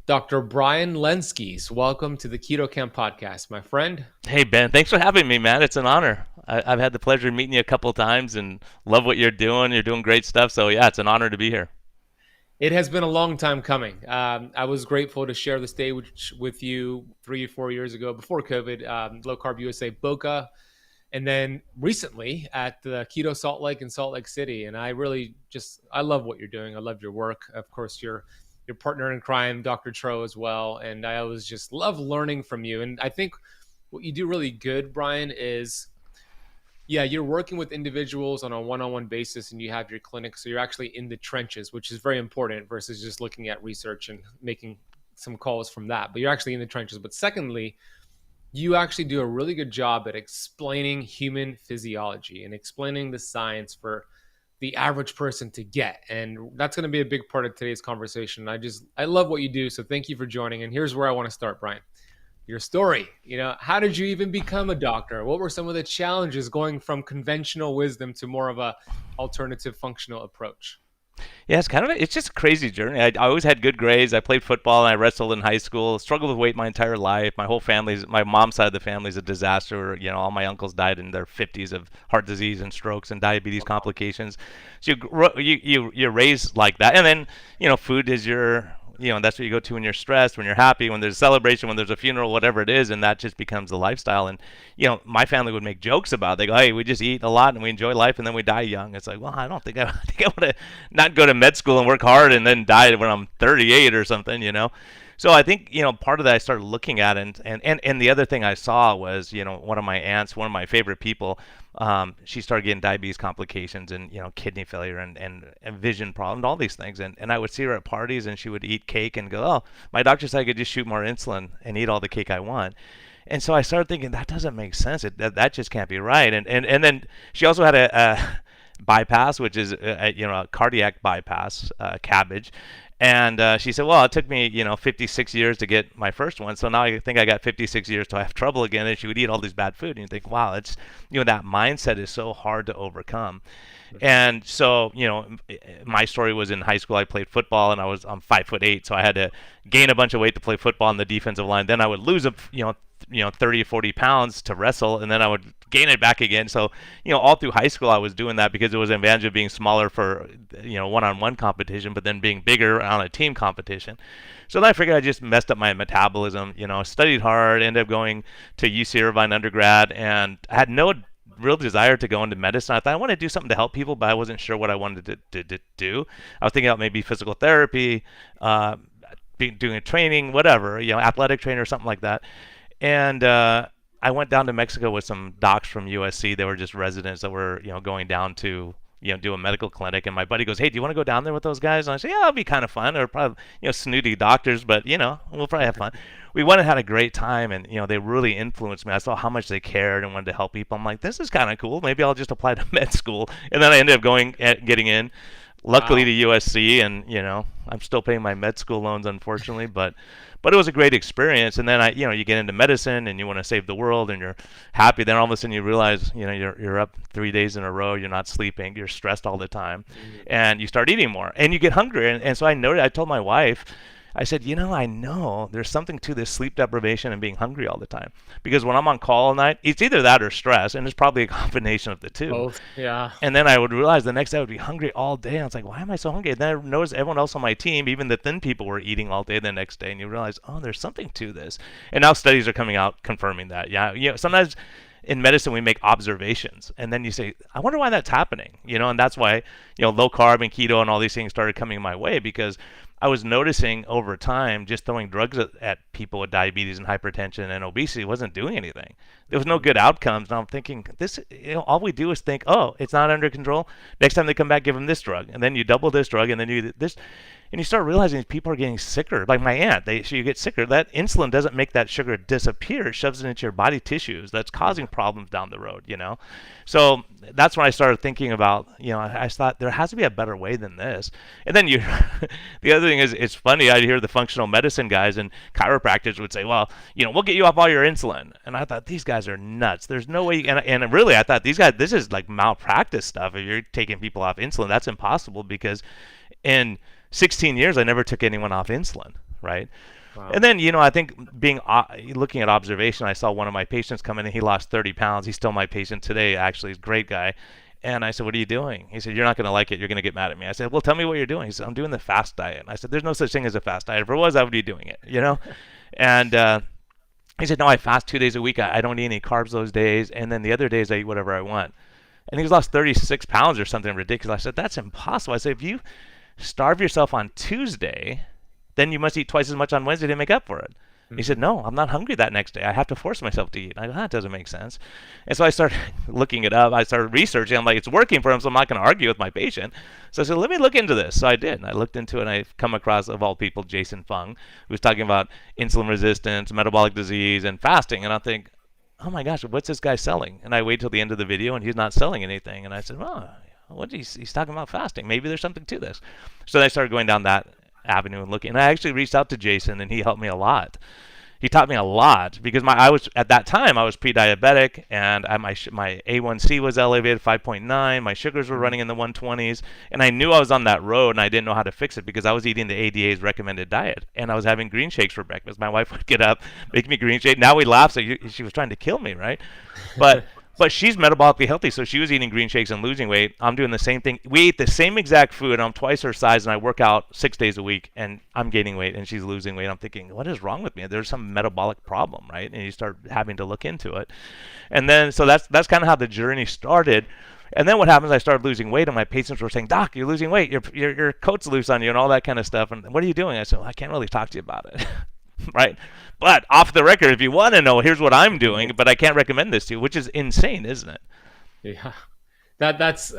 Dr. Brian Lenzkes. Welcome to the Keto Camp podcast, my friend. Hey Ben, thanks for having me, man. It's an honor. I've had the pleasure of meeting you a couple of times and love what you're doing. You're doing great stuff. So yeah, it's an honor to be here. It has been a long time coming. I was grateful to share the stage with you 3 or 4 years ago before COVID, Low Carb USA Boca, and then recently at the Keto Salt Lake in Salt Lake City. And I love what you're doing. I love your work. Of course, your partner in crime, Dr. Tro, as well. And I always just love learning from you. And I think what you do really good, Brian, is yeah, you're working with individuals on a one-on-one basis and you have your clinic. So you're actually in the trenches, which is very important versus just looking at research and making some calls from that. But you're actually in the trenches. But secondly, you actually do a really good job at explaining human physiology and explaining the science for the average person to get. And that's going to be a big part of today's conversation. I love what you do. So thank you for joining. And here's where I want to start, Brian. Your story. How did you even become a doctor? What were some of the challenges going from conventional wisdom to more of a alternative functional approach? Yeah, it's just a crazy journey. I always had good grades. I played football and I wrestled in high school. Struggled with weight my entire life. My mom's side of the family is a disaster. All my uncles died in their 50s of heart disease and strokes and diabetes complications. So you're raised like that, and then food is that's what you go to when you're stressed, when you're happy, when there's a celebration, when there's a funeral, whatever it is, and that just becomes the lifestyle. And my family would make jokes about it. They go, "Hey, we just eat a lot and we enjoy life, and then we die young." It's like, well, I don't think I think I want to not go to med school and work hard and then die when I'm 38 or something. So I think part of that I started looking at, and the other thing I saw was one of my aunts, one of my favorite people, she started getting diabetes complications and kidney failure and vision problems, all these things, and I would see her at parties and she would eat cake and go, "Oh, my doctor said I could just shoot more insulin and eat all the cake I want." And so I started thinking that doesn't make sense. That just can't be right. And then she also had a bypass, which is a cardiac bypass, cabbage. And she said, "Well, it took me 56 years to get my first one, so now I think I got 56 years to have trouble again." And she would eat all these bad food, and you think, "Wow, it's that mindset is so hard to overcome." And so my story was in high school. I played football, and I'm 5'8", so I had to gain a bunch of weight to play football on the defensive line. Then I would lose 30 or 40 pounds to wrestle, and then I would gain it back again. So all through high school I was doing that because it was an advantage of being smaller for one-on-one competition, but then being bigger on a team competition. So then I figured I just messed up my metabolism. Studied hard, ended up going to UC Irvine undergrad, and I had no real desire to go into medicine. I thought I wanted to do something to help people, but I wasn't sure what I wanted to do. I was thinking about maybe physical therapy, doing a training, whatever, athletic trainer or something like that. And I went down to Mexico with some docs from USC. They were just residents that were going down to do a medical clinic. And my buddy goes, "Hey, do you want to go down there with those guys?" And I said, "Yeah, it'll be kind of fun. They're probably snooty doctors, but we'll probably have fun." We went and had a great time, and they really influenced me. I saw how much they cared and wanted to help people. I'm like, this is kind of cool. Maybe I'll just apply to med school. And then I ended up getting in, luckily, Wow. to USC, and I'm still paying my med school loans, unfortunately, but it was a great experience. And then you get into medicine and you want to save the world and you're happy. Then all of a sudden you realize, you're up 3 days in a row. You're not sleeping. You're stressed all the time, and you start eating more and you get hungry. And so I told my wife, I said, I know there's something to this sleep deprivation and being hungry all the time. Because when I'm on call all night, it's either that or stress, and it's probably a combination of the two. Both. Yeah. And then I would realize the next day I would be hungry all day. I was like, why am I so hungry? And then I noticed everyone else on my team, even the thin people, were eating all day the next day. And you realize, oh, there's something to this. And now studies are coming out confirming that. Yeah, sometimes in medicine we make observations, and then you say, I wonder why that's happening. And that's why low carb and keto and all these things started coming my way, because I was noticing over time just throwing drugs at people with diabetes and hypertension and obesity wasn't doing anything. There was no good outcomes. And I'm thinking, this, all we do is think, oh, it's not under control. Next time they come back, give them this drug, and then you double this drug, and then you this, and you start realizing people are getting sicker. Like my aunt, you get sicker. That insulin doesn't make that sugar disappear; it shoves it into your body tissues. That's causing problems down the road. So that's when I started thinking about, I thought there has to be a better way than this. And then the other thing is, it's funny. I'd hear the functional medicine guys and chiropractors would say, well, we'll get you off all your insulin. And I thought, these guys are nuts. There's no way. And really, I thought these guys, this is like malpractice stuff. If you're taking people off insulin, that's impossible, because in 16 years, I never took anyone off insulin, right? And Wow. then, I think looking at observation, I saw one of my patients come in and he lost 30 pounds. He's still my patient today, actually. He's a great guy. And I said, what are you doing? He said, you're not going to like it. You're going to get mad at me. I said, well, tell me what you're doing. He said, I'm doing the fast diet. And I said, there's no such thing as a fast diet. If there was, I would be doing it. And he said, no, I fast 2 days a week. I don't eat any carbs those days. And then the other days I eat whatever I want. And he's lost 36 pounds or something ridiculous. I said, that's impossible. I said, if you starve yourself on Tuesday, then you must eat twice as much on Wednesday to make up for it. He said, no, I'm not hungry that next day. I have to force myself to eat. I go, that doesn't make sense. And so I started looking it up. I started researching. I'm like, it's working for him, so I'm not going to argue with my patient. So I said, let me look into this. So I did. And I looked into it, and I've come across, of all people, Jason Fung, who was talking about insulin resistance, metabolic disease, and fasting. And I think, oh my gosh, what's this guy selling? And I wait till the end of the video, and he's not selling anything. And I said, well, he's talking about fasting. Maybe there's something to this. So I started going down that avenue and looking. And I actually reached out to Jason, and he helped me a lot. He taught me a lot because I was at that time I was pre-diabetic, and my A1C was elevated 5.9. My sugars were running in the 120s, and I knew I was on that road, and I didn't know how to fix it because I was eating the ADA's recommended diet, and I was having green shakes for breakfast. My wife would get up, make me green shake. Now we laugh, so she was trying to kill me, right? But she's metabolically healthy, so she was eating green shakes and losing weight. I'm doing the same thing. We eat the same exact food. I'm twice her size, and I work out 6 days a week, and I'm gaining weight, and she's losing weight. I'm thinking, what is wrong with me? There's some metabolic problem, right? And you start having to look into it. And then, so that's kind of how the journey started. And then what happens, I started losing weight, and my patients were saying, Doc, you're losing weight. Your coat's loose on you and all that kind of stuff. And what are you doing? I said, well, I can't really talk to you about it. Right? But off the record, if you want to know, here's what I'm doing, but I can't recommend this to you, which is insane, isn't it? Yeah. That's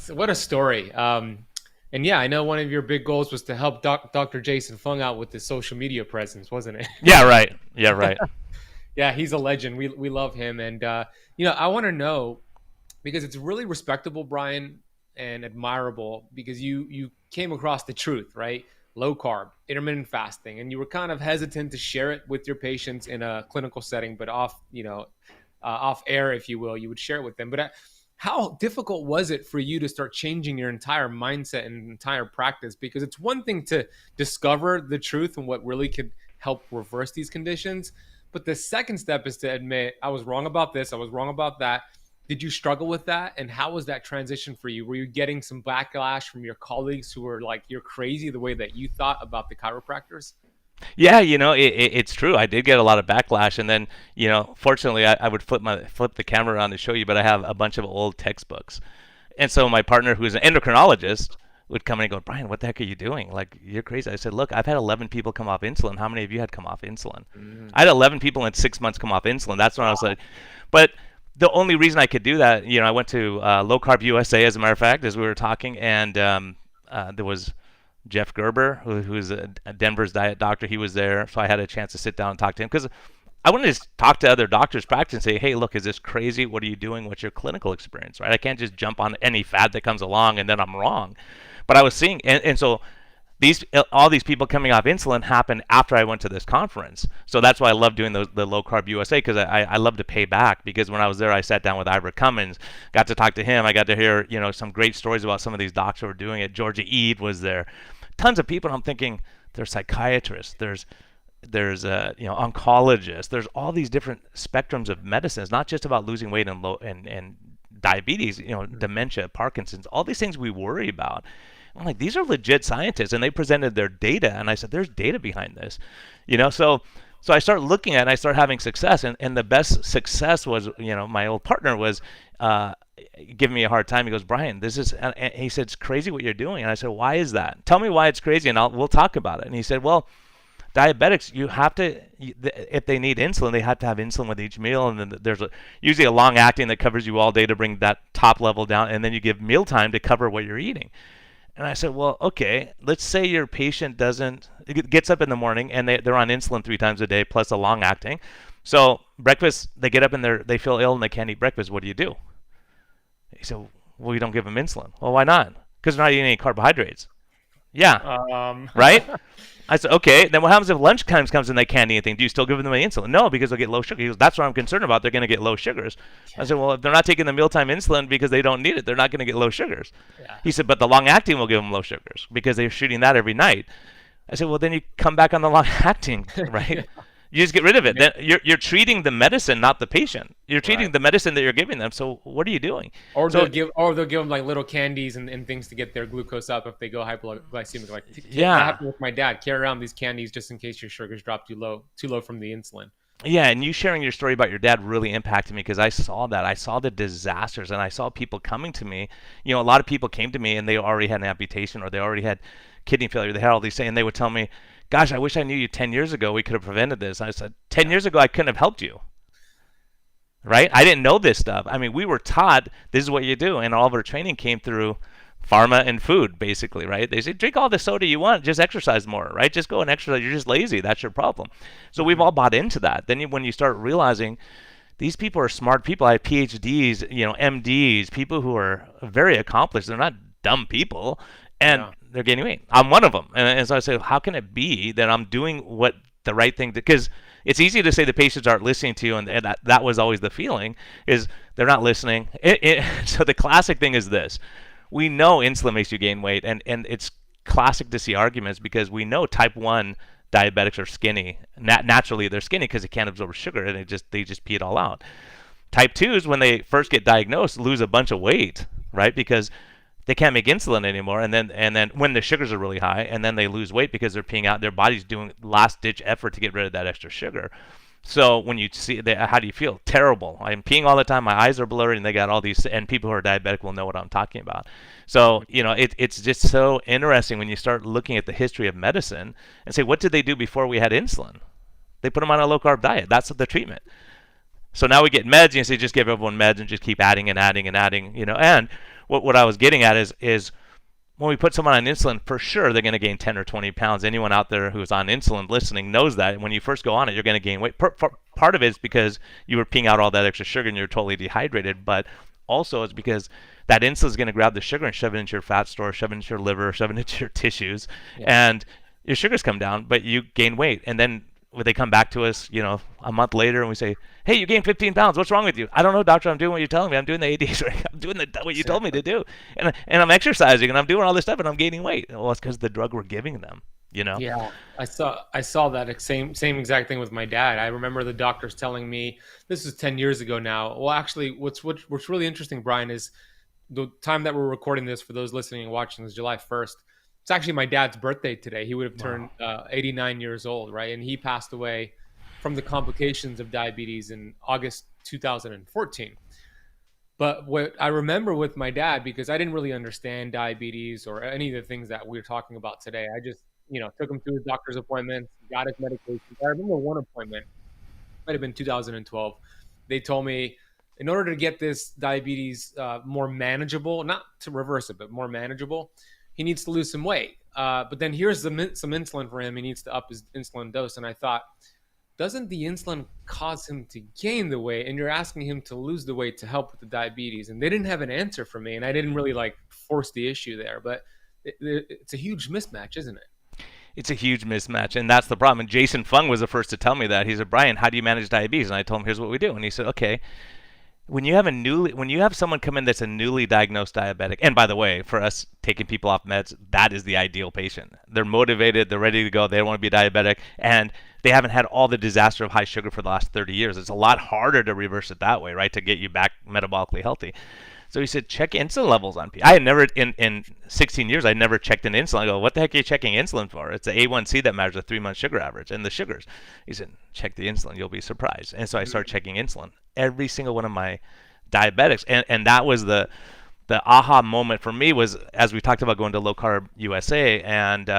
what a story. And yeah, I know one of your big goals was to help Dr. Jason Fung out with his social media presence, wasn't it? Yeah, right. Yeah, right. Yeah, he's a legend. We love him. And, I want to know, because it's really respectable, Brian, and admirable, because you came across the truth, right? Low carb, intermittent fasting, and you were kind of hesitant to share it with your patients in a clinical setting, but off air, if you will, you would share it with them. But how difficult was it for you to start changing your entire mindset and entire practice? Because it's one thing to discover the truth and what really could help reverse these conditions, but the second step is to admit, I was wrong about this, I was wrong about that. Did you struggle with that? And how was that transition for you? Were you getting some backlash from your colleagues who were like, you're crazy the way that you thought about the chiropractors? Yeah, it's true. I did get a lot of backlash, and then, fortunately, I would flip the camera around to show you, but I have a bunch of old textbooks, and so my partner, who's an endocrinologist, would come in and go, Brian, what the heck are you doing? Like, you're crazy. I said, look, I've had 11 people come off insulin. How many of you had come off insulin? I had 11 people in 6 months come off insulin. That's when I was like, but the only reason I could do that, I went to Low-Carb USA, as a matter of fact, as we were talking, and there was Jeff Gerber, who's a Denver's diet doctor. He was there, so I had a chance to sit down and talk to him because I wanted to just talk to other doctors practice and say, hey, look, is this crazy? What are you doing? What's your clinical experience, right? I can't just jump on any fad that comes along and then I'm wrong. But I was seeing, and so all these people coming off insulin happened after I went to this conference. So that's why I love doing the Low Carb USA, because I love to pay back, because when I was there, I sat down with Ira Cummins, got to talk to him. I got to hear, some great stories about some of these docs who were doing it. Georgia Ede was there. Tons of people. And I'm thinking, there's psychiatrists, there's oncologists, there's all these different spectrums of medicine. It's not just about losing weight and diabetes, dementia, Parkinson's, all these things we worry about. I'm like, these are legit scientists, and they presented their data, and I said, there's data behind this, so I start looking at it, and I start having success, and the best success was, my old partner was giving me a hard time. He goes, Brian, this is, and he said, it's crazy what you're doing. And I said, why is that? Tell me why it's crazy, and we'll talk about it. And he said, well, diabetics, you have to, if they need insulin, they have to have insulin with each meal, and then there's usually a long acting that covers you all day to bring that top level down, and then you give mealtime to cover what you're eating. And I said, well, okay, let's say your patient gets up in the morning and they're on insulin 3 times a day plus a long acting. So breakfast, they get up and they feel ill and they can't eat breakfast. What do you do? He said, well, you don't give them insulin. Well, why not? Because they're not eating any carbohydrates. Yeah. Right? I said, okay, then what happens if lunchtime comes and they can't eat anything? Do you still give them the insulin? No, because they'll get low sugar. He goes, that's what I'm concerned about. They're going to get low sugars. I said, well, if they're not taking the mealtime insulin because they don't need it, they're not going to get low sugars. Yeah. He said, but the long acting will give them low sugars because they're shooting that every night. I said, well, then you come back on the long acting, right? Yeah. You just get rid of it. Yeah. Then you're treating the medicine, not the patient. You're treating Right. the medicine that you're giving them. So what are you doing? So Or they'll give them like little candies and things to get their glucose up if they go hypoglycemic. Like that yeah, happened with my dad. Carry around these candies just in case your sugars drop too low from the insulin. yeah, and you sharing your story about your dad really impacted me because I saw that. I saw the disasters, and I saw people coming to me. You know, a lot of people came to me and they already had an amputation or they already had kidney failure. They had all these things, and they would tell me, "Gosh, I wish I knew you 10 years ago. We could have prevented this." I said, "10 Yeah. years ago, I couldn't have helped you." Right? I didn't know this stuff. I mean, we were taught this is what you do, and all of our training came through pharma and food, basically, right? They say drink all the soda you want, just exercise more, right? Just go and exercise. You're just lazy. That's your problem. So we've Hmm. all bought into that. Then when you start realizing these people are smart people, I have PhDs, MDs, people who are very accomplished. They're not dumb people, and Yeah. they're gaining weight. I'm one of them, and so I say, how can it be that I'm doing what the right thing? Because it's easy to say the patients aren't listening to you, and that was always the feeling is they're not listening. So the classic thing is this: we know insulin makes you gain weight, and it's classic to see arguments because we know type 1 diabetics are skinny. Naturally, they're skinny because they can't absorb sugar, and they just pee it all out. Type 2s, when they first get diagnosed, lose a bunch of weight, right? Because they can't make insulin anymore, and then when the sugars are really high, and then they lose weight because they're peeing out. Their body's doing last ditch effort to get rid of that extra sugar. So when you see that, how do you feel? Terrible. I'm peeing all the time. My eyes are blurry, and they got all these. And people who are diabetic will know what I'm talking about. So it's just so interesting when you start looking at the history of medicine and say, what did they do before we had insulin? They put them on a low carb diet. That's the treatment. So now we get meds, and you say just give everyone meds and just keep adding and adding and adding. And what I was getting at is when we put someone on insulin, for sure they're going to gain 10 or 20 pounds. Anyone out there who's on insulin listening knows that when you first go on it, you're going to gain weight. Part of it is because you were peeing out all that extra sugar and you're totally dehydrated, but also it's because that insulin is going to grab the sugar and shove it into your fat store, shove it into your liver, shove it into your tissues, Yeah. and your sugars come down, but you gain weight. And then when they come back to us, a month later, and we say, "Hey, you gained 15 pounds. What's wrong with you?" "I don't know, doctor. I'm doing what you're telling me. I'm doing the ADs. Right? I'm doing what you told me to Exactly. do, and I'm exercising and I'm doing all this stuff and I'm gaining weight." Well, it's because the drug we're giving them. You know. Yeah, I saw that same exact thing with my dad. I remember the doctors telling me this is 10 years ago now. Well, actually, what's really interesting, Brian, is the time that we're recording this for those listening and watching is July 1st. It's actually my dad's birthday today. He would have Wow. turned 89 years old, right? And he passed away from the complications of diabetes in August 2014. But what I remember with my dad, because I didn't really understand diabetes or any of the things that we're talking about today, I just, took him to his doctor's appointments, got his medication. I remember one appointment, might have been 2012. They told me in order to get this diabetes more manageable, not to reverse it, but more manageable, he needs to lose some weight. But then here's some insulin for him. He needs to up his insulin dose. And I thought, doesn't the insulin cause him to gain the weight? And you're asking him to lose the weight to help with the diabetes. And they didn't have an answer for me. And I didn't really like force the issue there. But it's a huge mismatch, isn't it? It's a huge mismatch, and that's the problem. And Jason Fung was the first to tell me that. He said, "Brian, how do you manage diabetes?" And I told him, "Here's what we do." And he said, "Okay, when you have someone come in that's a newly diagnosed diabetic, and by the way, for us taking people off meds, that is the ideal patient. They're motivated, they're ready to go, they don't want to be diabetic, and they haven't had all the disaster of high sugar for the last 30 years. It's a lot harder to reverse it that way, right? To get you back metabolically healthy." So he said, check insulin levels on people. I had never, in 16 years, I never checked an insulin. I go, what the heck are you checking insulin for? It's the A1C that measures the 3-month sugar average and the sugars. He said, check the insulin. You'll be surprised. And so I started checking insulin. Every single one of my diabetics. And that was the aha moment for me was, as we talked about going to Low Carb USA, and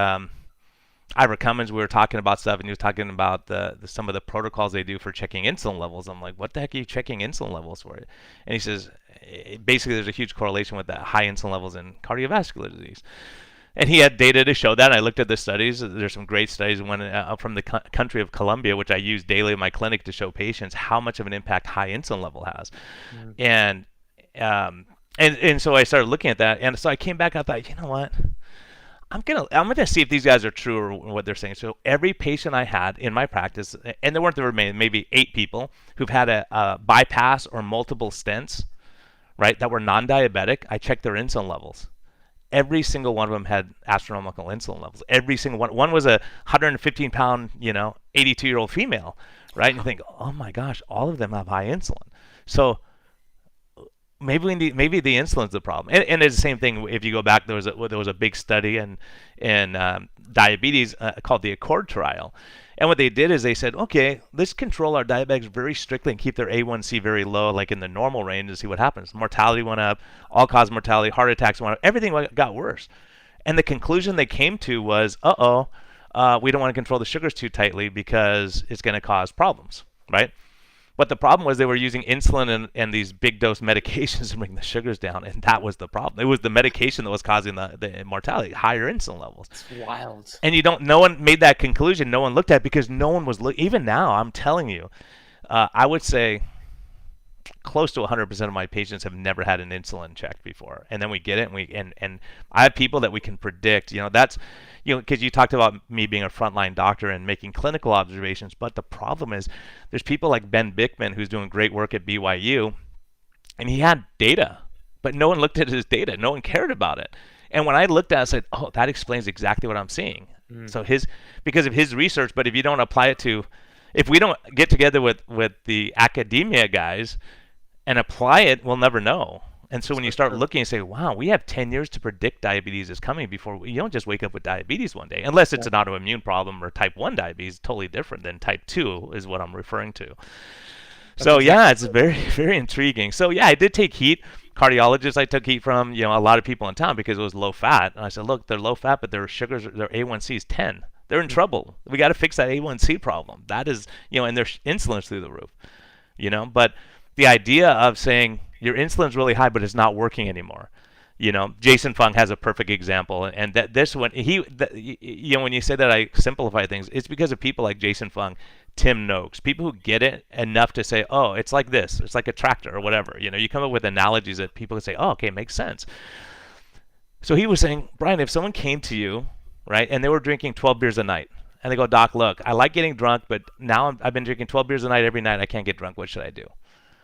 Ira Cummins, we were talking about stuff, and he was talking about some of the protocols they do for checking insulin levels. I'm like, what the heck are you checking insulin levels for? And he says, basically, there's a huge correlation with the high insulin levels in cardiovascular disease. And he had data to show that. I looked at the studies. There's some great studies. One from the country of Colombia, which I use daily in my clinic to show patients how much of an impact high insulin level has. Mm. And so I started looking at that, and so I came back. I thought, you know what? I'm gonna see if these guys are true or what they're saying. So every patient I had in my practice, and there weren't very many, maybe 8 people who've had a bypass or multiple stents, right, that were non-diabetic. I checked their insulin levels. every single one of them had astronomical insulin levels. Every single one. One was a 115-pound, 82-year-old female, right? And you think, oh my gosh, all of them have high insulin. So maybe the insulin's the problem. And it's the same thing. If you go back, there was a big study in diabetes called the Accord trial. And what they did is they said, okay, let's control our diabetics very strictly and keep their A1C very low, like in the normal range, and see what happens. Mortality went up, all-cause mortality, heart attacks went up, everything got worse. And the conclusion they came to was, we don't want to control the sugars too tightly because it's going to cause problems, right? But the problem was they were using insulin and these big dose medications to bring the sugars down, and that was the problem. It was the medication that was causing the mortality, higher insulin levels. It's wild. And no one made that conclusion. No one looked at it because no one was even now, I'm telling you, I would say close to 100% of my patients have never had an insulin checked before, and then we get it, and I have people that we can predict. That's because you talked about me being a frontline doctor and making clinical observations, but the problem is there's people like Ben Bickman who's doing great work at BYU, and he had data, but no one looked at his data, no one cared about it. And when I looked at it, I said, oh, that explains exactly what I'm seeing. So because of his research, but if you don't apply it to, if we don't get together with the academia guys and apply it, we'll never know. And so when you start looking and say, wow, we have 10 years to predict diabetes is coming before, you don't just wake up with diabetes one day, unless it's an autoimmune problem or type 1 diabetes, totally different than type 2 is what I'm referring to. So yeah, it's very, very intriguing. So yeah, I did take heat. Cardiologists I took heat from, a lot of people in town because it was low fat. And I said, look, they're low fat, but their sugars, their A1C is 10. They're in trouble. We got to fix that A1C problem. That is, and their insulin's through the roof, But the idea of saying your insulin's really high, but it's not working anymore. Jason Fung has a perfect example, and that this one, when you say that I simplify things, it's because of people like Jason Fung, Tim Noakes, people who get it enough to say, oh, it's like this, it's like a tractor or whatever. You come up with analogies that people can say, oh, okay, it makes sense. So he was saying, Brian, if someone came to you, right, and they were drinking 12 beers a night, and they go, Doc, look, I like getting drunk, but now I've been drinking 12 beers a night every night, I can't get drunk, what should I do?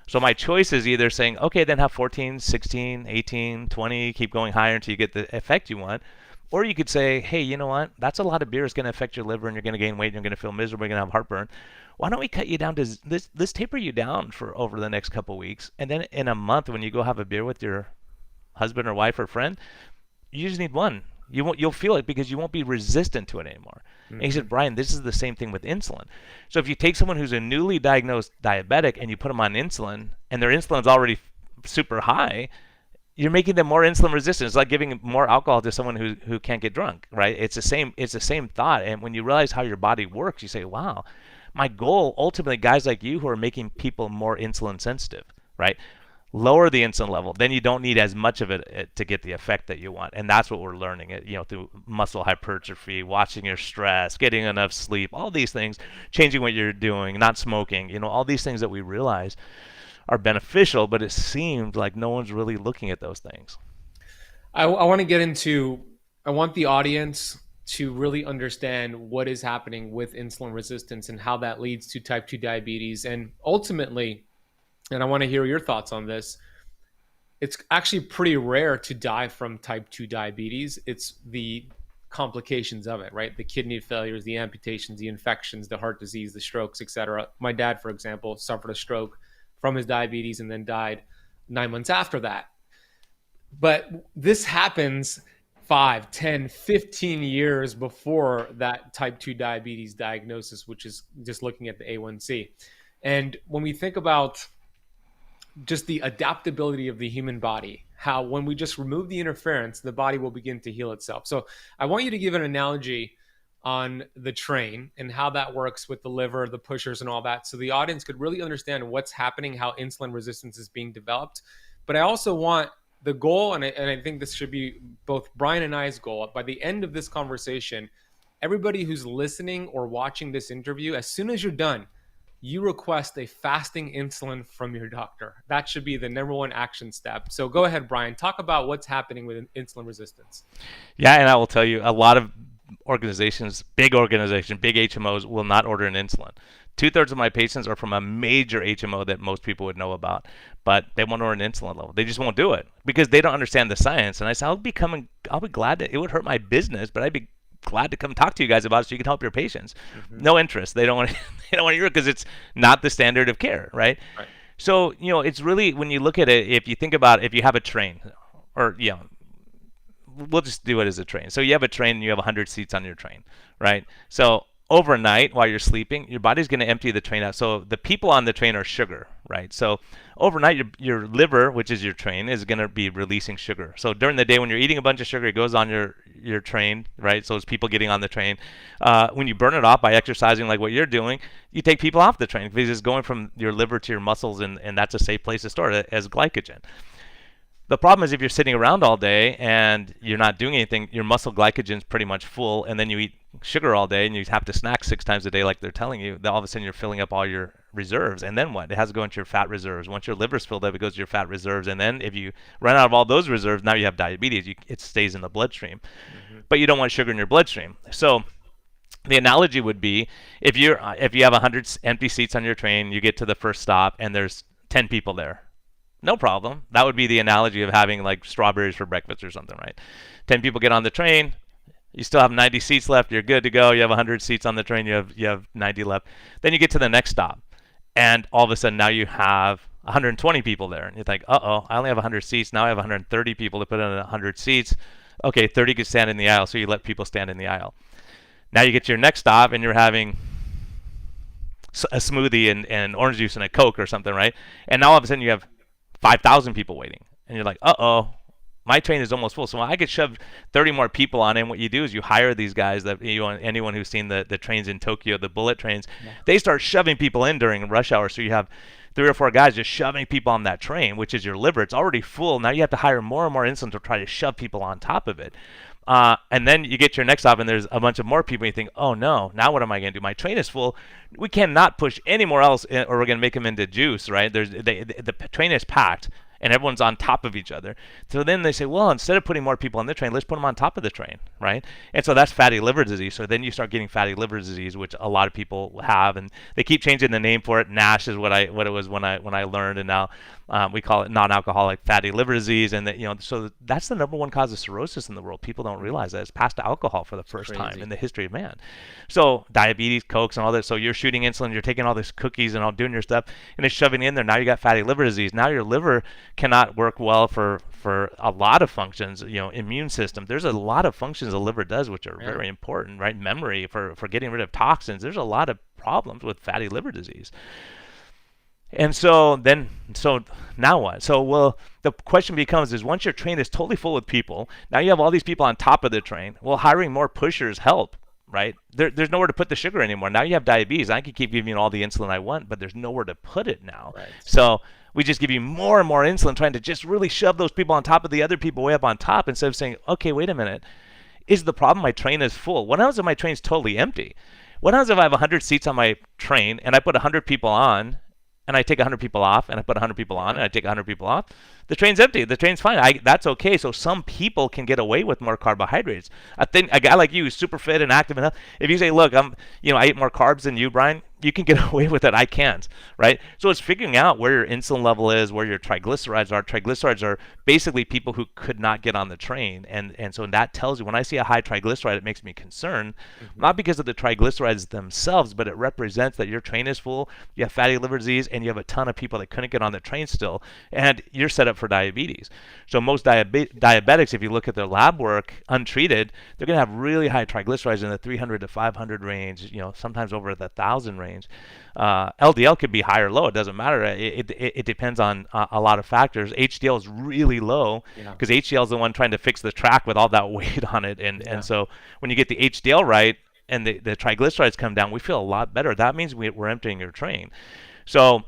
So my choice is either saying, okay, then have 14, 16, 18, 20, keep going higher until you get the effect you want. Or you could say, hey, you know what? That's a lot of beer. It's going to affect your liver, and you're going to gain weight, and you're going to feel miserable, you're going to have heartburn. Why don't we cut you down to this? Let's taper you down for over the next couple of weeks. And then in a month, when you go have a beer with your husband or wife or friend, you just need one. You'll feel it because you won't be resistant to it anymore. And he said, Brian, this is the same thing with insulin. So if you take someone who's a newly diagnosed diabetic and you put them on insulin, and their insulin's already super high, you're making them more insulin resistant. It's like giving more alcohol to someone who can't get drunk, right? It's the same thought. And when you realize how your body works, you say, wow, my goal ultimately, guys like you who are making people more insulin sensitive, right? Lower the insulin level, then you don't need as much of it to get the effect that you want. And that's what we're learning, through muscle hypertrophy, watching your stress, getting enough sleep, all these things, changing what you're doing, not smoking, all these things that we realize are beneficial, but it seemed like no one's really looking at those things. I want to get into, I want the audience to really understand what is happening with insulin resistance and how that leads to type 2 diabetes. And ultimately, and I want to hear your thoughts on this, it's actually pretty rare to die from type 2 diabetes. It's the complications of it, right? The kidney failures, the amputations, the infections, the heart disease, the strokes, etc. My dad, for example, suffered a stroke from his diabetes and then died 9 months after that. But this happens 5, 10, 15 years before that type 2 diabetes diagnosis, which is just looking at the A1C. And when we think about just the adaptability of the human body, how when we just remove the interference, the body will begin to heal itself. So I want you to give an analogy on the train and how that works with the liver, the pushers and all that, so the audience could really understand what's happening, how insulin resistance is being developed. But I also want the goal, and I think this should be both Brian and I's goal, by the end of this conversation, everybody who's listening or watching this interview, as soon as you're done, you request a fasting insulin from your doctor. That should be the number one action step. So go ahead, Brian, talk about what's happening with insulin resistance. Yeah, and I will tell you, a lot of organizations, big HMOs will not order an insulin. 2/3 of my patients are from a major HMO that most people would know about, but they won't order an insulin level. They just won't do it because they don't understand the science. And I said, I'll be glad to. It would hurt my business, but I'd be glad to come talk to you guys about it so you can help your patients. No interest. They don't want they don't want to hear it because it's not the standard of care, right? Right. So it's really, when you look at it, if you think about, if you have a train, or we'll just do it as a train. So you have a train and you have 100 seats on your train, right? So overnight, while you're sleeping, your body's going to empty the train out. So the people on the train are sugar, right? So overnight, your liver, which is your train, is going to be releasing sugar. So during the day, when you're eating a bunch of sugar, it goes on your train, right? So it's people getting on the train. When you burn it off by exercising like what you're doing, you take people off the train because it's going from your liver to your muscles, and that's a safe place to store it as glycogen. The problem is if you're sitting around all day and you're not doing anything, your muscle glycogen is pretty much full, and then you eat sugar all day and you have to snack 6 times a day like they're telling you, then all of a sudden you're filling up all your reserves. And then what? It has to go into your fat reserves. Once your liver's filled up, it goes to your fat reserves. And then if you run out of all those reserves, now you have diabetes. It stays in the bloodstream. But you don't want sugar in your bloodstream. So the analogy would be, if you have 100 empty seats on your train, you get to the first stop and there's 10 people there. No problem. That would be the analogy of having like strawberries for breakfast or something, right? 10 people get on the train. You still have 90 seats left. You're good to go. You have 100 seats on the train. You have 90 left. Then you get to the next stop, and all of a sudden now you have 120 people there. And you think, uh-oh, I only have 100 seats. Now I have 130 people to put in 100 seats. Okay, 30 can stand in the aisle, so you let people stand in the aisle. Now you get to your next stop, and you're having a smoothie and orange juice and a Coke or something, right? And now all of a sudden you have 5,000 people waiting, and you're like, uh-oh, my train is almost full. So when I get shoved 30 more people on, and what you do is you hire these guys that anyone who's seen the trains in Tokyo, the bullet trains, they start shoving people in during rush hour. So you have 3 or 4 guys just shoving people on that train, which is your liver. It's already full. Now you have to hire more and more insulin to try to shove people on top of it. And then you get your next stop, and there's a bunch of more people, and you think, oh no, now what am I going to do? My train is full. We cannot push any more else, or we're going to make them into juice, right? The train is packed, and everyone's on top of each other. So then they say, well, instead of putting more people on the train, let's put them on top of the train, right? And so that's fatty liver disease. So then you start getting fatty liver disease, which a lot of people have, and they keep changing the name for it. NASH is what it was when I learned, and now we call it non-alcoholic fatty liver disease. And so that's the number one cause of cirrhosis in the world. People don't realize that. It's passed to alcohol for the first time in the history of man. So diabetes, Cokes, and all that. So you're shooting insulin, you're taking all these cookies and all doing your stuff, and it's shoving in there. Now you got fatty liver disease. Now your liver cannot work well for a lot of functions, immune system. There's a lot of functions the liver does which are very important, right? Memory, for getting rid of toxins. There's a lot of problems with fatty liver disease. And so now what? So the question becomes is, once your train is totally full with people, now you have all these people on top of the train. Well, hiring more pushers help, right? There's nowhere to put the sugar anymore. Now you have diabetes. I can keep giving you all the insulin I want, but there's nowhere to put it now. Right. So we just give you more and more insulin, trying to just really shove those people on top of the other people way up on top, instead of saying, okay, wait a minute. Is the problem my train is full? What happens if my train's totally empty? What happens if I have 100 seats on my train and I put 100 people on, and I take 100 people off, and I put 100 people on, and I take 100 people off? The train's empty. The train's fine. That's okay. So some people can get away with more carbohydrates. I think a guy like you who's super fit and active enough, if you say, look, I eat more carbs than you, Brian, you can get away with it. I can't, right? So it's figuring out where your insulin level is, where your triglycerides are. Triglycerides are basically people who could not get on the train. And so that tells you, when I see a high triglyceride, it makes me concerned, not because of the triglycerides themselves, but it represents that your train is full, you have fatty liver disease, and you have a ton of people that couldn't get on the train still, and you're set up for diabetes. So most diabetics, if you look at their lab work untreated, they're going to have really high triglycerides in the 300 to 500 range, sometimes over the 1,000 range. LDL could be high or low. It doesn't matter. It depends on a lot of factors. HDL is really low because HDL is the one trying to fix the track with all that weight on it. And so when you get the HDL right and the triglycerides come down, we feel a lot better. That means we're emptying your train. So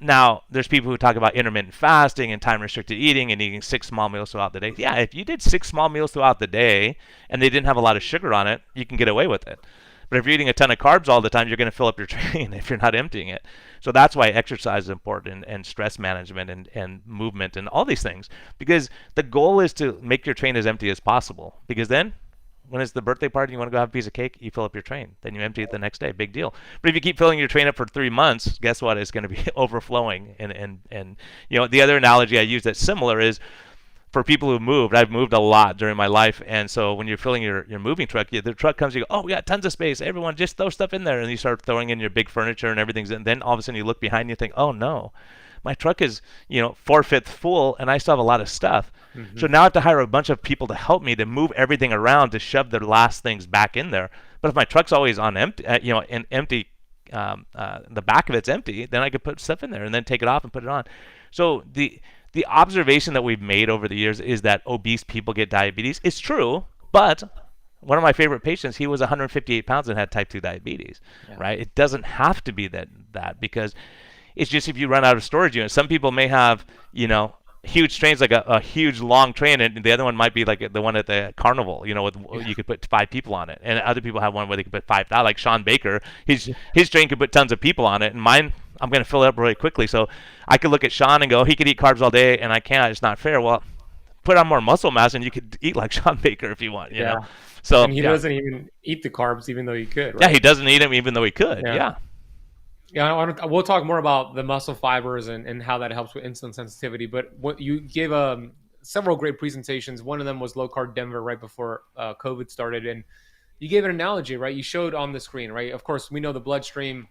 now, there's people who talk about intermittent fasting and time-restricted eating and eating 6 small meals throughout the day. Yeah, if you did 6 small meals throughout the day and they didn't have a lot of sugar on it, you can get away with it. But if you're eating a ton of carbs all the time, you're going to fill up your train if you're not emptying it. So that's why exercise is important, and stress management and movement and all these things. Because the goal is to make your train as empty as possible. Because then when it's the birthday party, you want to go have a piece of cake, you fill up your train. Then you empty it the next day. Big deal. But if you keep filling your train up for 3 months, guess what? It's going to be overflowing. And the other analogy I use that's similar is for people who moved. I've moved a lot during my life, and so when you're filling your moving truck, the truck comes, you go, oh, we got tons of space. Everyone just throw stuff in there, and you start throwing in your big furniture and everything. And then all of a sudden you look behind you and think, oh no, my truck is 4/5 full, and I still have a lot of stuff. Mm-hmm. So now I have to hire a bunch of people to help me to move everything around to shove the last things back in there. But if my truck's always on empty, empty, the back of it's empty, then I could put stuff in there and then take it off and put it on. So the observation that we've made over the years is that obese people get diabetes. It's true, but one of my favorite patients, he was 158 pounds and had type 2 diabetes, right? It doesn't have to be that because it's just if you run out of storage units. Some people may have, huge trains, like a huge long train, and the other one might be like the one at the carnival, you could put 5 people on it. And other people have one where they could put 5,000, like Sean Baker. His train could put tons of people on it, and mine, I'm going to fill it up really quickly. So I could look at Sean and go, he could eat carbs all day, and I can't. It's not fair. Well, put on more muscle mass, and you could eat like Sean Baker if you want, you know. So and he doesn't even eat the carbs, even though he could. Right? Yeah, he doesn't eat them, even though he could. Yeah. We'll talk more about the muscle fibers and how that helps with insulin sensitivity. But what you gave several great presentations. One of them was Low Carb Denver right before COVID started, and you gave an analogy, right? You showed on the screen, right? Of course, we know the bloodstream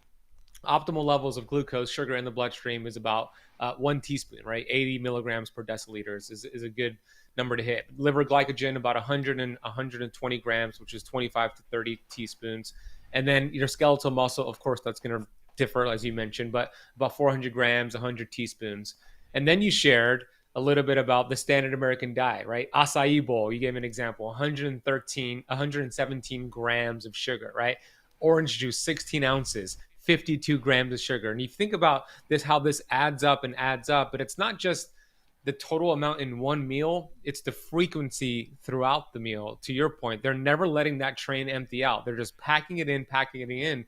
optimal levels of glucose, sugar in the bloodstream is about 1 teaspoon, right? 80 milligrams per deciliter is a good number to hit. Liver glycogen about 100 and 120 grams, which is 25 to 30 teaspoons. And then your skeletal muscle, of course, that's going to differ, as you mentioned, but about 400 grams, 100 teaspoons. And then you shared a little bit about the standard American diet, right? Acai bowl, you gave an example, 117 grams of sugar, right? Orange juice, 16 ounces, 52 grams of sugar. And you think about this, how this adds up, but it's not just the total amount in one meal, it's the frequency throughout the meal. To your point, they're never letting that train empty out. They're just packing it in.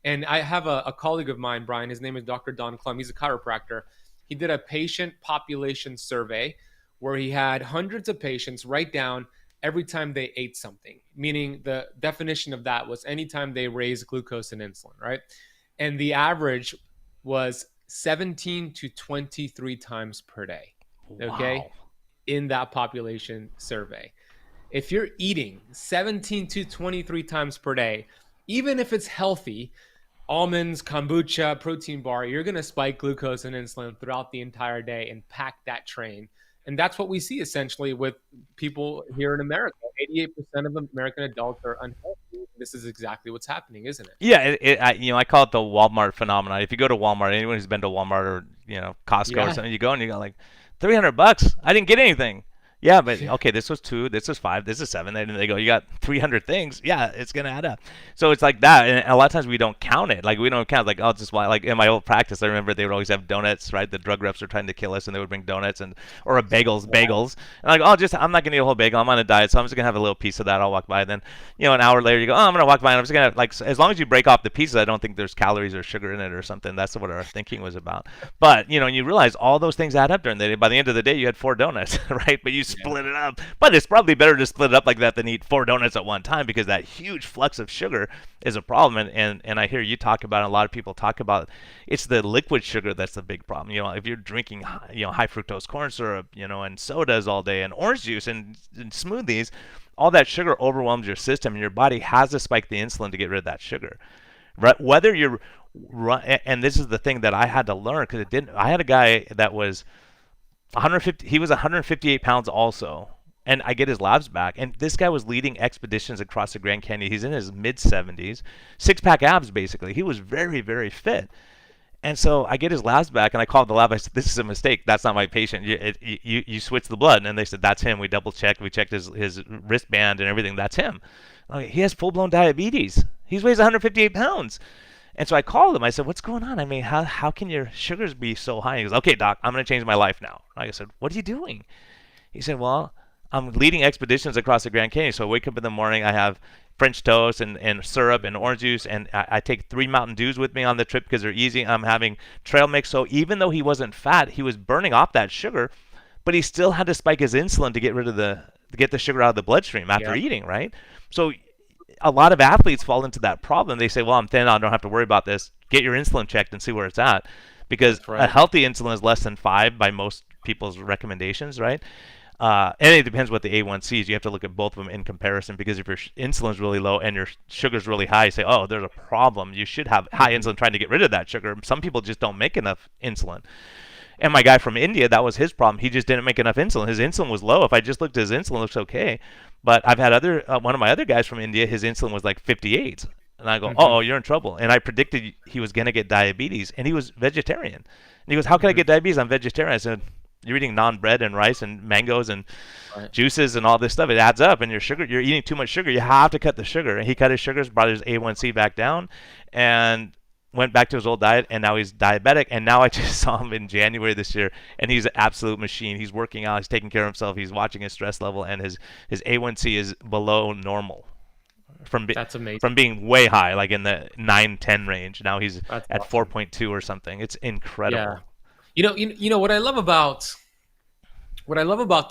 And I have a colleague of mine, Brian, his name is Dr. Don Klum. He's a chiropractor. He did a patient population survey where he had hundreds of patients write down every time they ate something, meaning the definition of that was anytime they raised glucose and insulin, right? And the average was 17 to 23 times per day, okay, wow, in that population survey. If you're eating 17 to 23 times per day, even if it's healthy, almonds, kombucha, protein bar, you're going to spike glucose and insulin throughout the entire day and pack that train. And that's what we see essentially with people here in America. 88% of American adults are unhealthy. This is exactly what's happening, isn't it? Yeah, I call it the Walmart phenomenon. If you go to Walmart, anyone who's been to Walmart or Costco or something, you go and you got like $300. I didn't get anything. Yeah, but okay, this was 2, this was 5, this is 7. And they go, you got 300 things. Yeah, it's going to add up. So it's like that. And a lot of times we don't count it. Like, we don't count, like, oh, it's just why. Like, in my old practice, I remember they would always have donuts, right? The drug reps were trying to kill us, and they would bring donuts or bagels. And like, oh, I'm not going to eat a whole bagel. I'm on a diet, so I'm just going to have a little piece of that. I'll walk by. Then, an hour later, you go, oh, I'm going to walk by, and I'm just going to, like, as long as you break off the pieces, I don't think there's calories or sugar in it or something. That's what our thinking was about. But, you realize all those things add up during the day. By the end of the day, you had 4 donuts, right? But you split it up. But it's probably better to split it up like that than eat 4 donuts at one time, because that huge flux of sugar is a problem. And I hear you talk about it, a lot of people talk about it's the liquid sugar that's the big problem. If you're drinking high fructose corn syrup, and sodas all day and orange juice and smoothies, all that sugar overwhelms your system, and your body has to spike the insulin to get rid of that sugar. Right? Whether you're and this is the thing that I had to learn, because I had a guy that was 150. He was 158 pounds also. And I get his labs back, and this guy was leading expeditions across the Grand Canyon. He's in his mid-70s, 6-pack abs basically. He was very, very fit. And so I get his labs back, and I called the lab. I said, "This is a mistake. That's not my patient. You switched the blood." And they said, "That's him." We double-checked. We checked his wristband and everything. That's him. He has full-blown diabetes. He weighs 158 pounds. And so I called him. I said, "What's going on? I mean, how can your sugars be so high?" He goes, "Okay, doc, I'm going to change my life now." I said, "What are you doing?" He said, "Well, I'm leading expeditions across the Grand Canyon, so I wake up in the morning, I have French toast and syrup and orange juice, and I take 3 Mountain Dews with me on the trip because they're easy. I'm having trail mix." So even though he wasn't fat, he was burning off that sugar, but he still had to spike his insulin to get rid of the get the sugar out of the bloodstream after Yeah, eating, right? So a lot of athletes fall into that problem. They say, well, I'm thin, I don't have to worry about this. Get your insulin checked and see where it's at. Because that's a right. healthy insulin is less than 5 by most people's recommendations, right? And it depends what the A1C is. You have to look at both of them in comparison because if your insulin is really low and your sugar is really high, you say, oh, there's a problem. You should have high Mhm. insulin trying to get rid of that sugar. Some people just don't make enough insulin. And my guy from India, that was his problem. He just didn't make enough insulin. His insulin was low. If I just looked at his insulin, it looks okay. But I've had one of my other guys from India, his insulin was like 58. And I go, oh, Mhm. you're in trouble. And I predicted he was going to get diabetes, and he was vegetarian. And he goes, how can I Mhm. get diabetes? I'm vegetarian. I said, you're eating non-bread and rice and mangoes and Right. juices and all this stuff. It adds up, and you're eating too much sugar. You have to cut the sugar. And he cut his sugars, brought his A1C back down, and went back to his old diet, and now he's diabetic. And now I just saw him in January this year, and he's an absolute machine. He's working out, he's taking care of himself, he's watching his stress level, and his A1C is below normal from That's amazing. from being way high, like in the 9-10 range. Now he's That's at awesome. 4.2 or something. It's Yeah. incredible. You know what I love about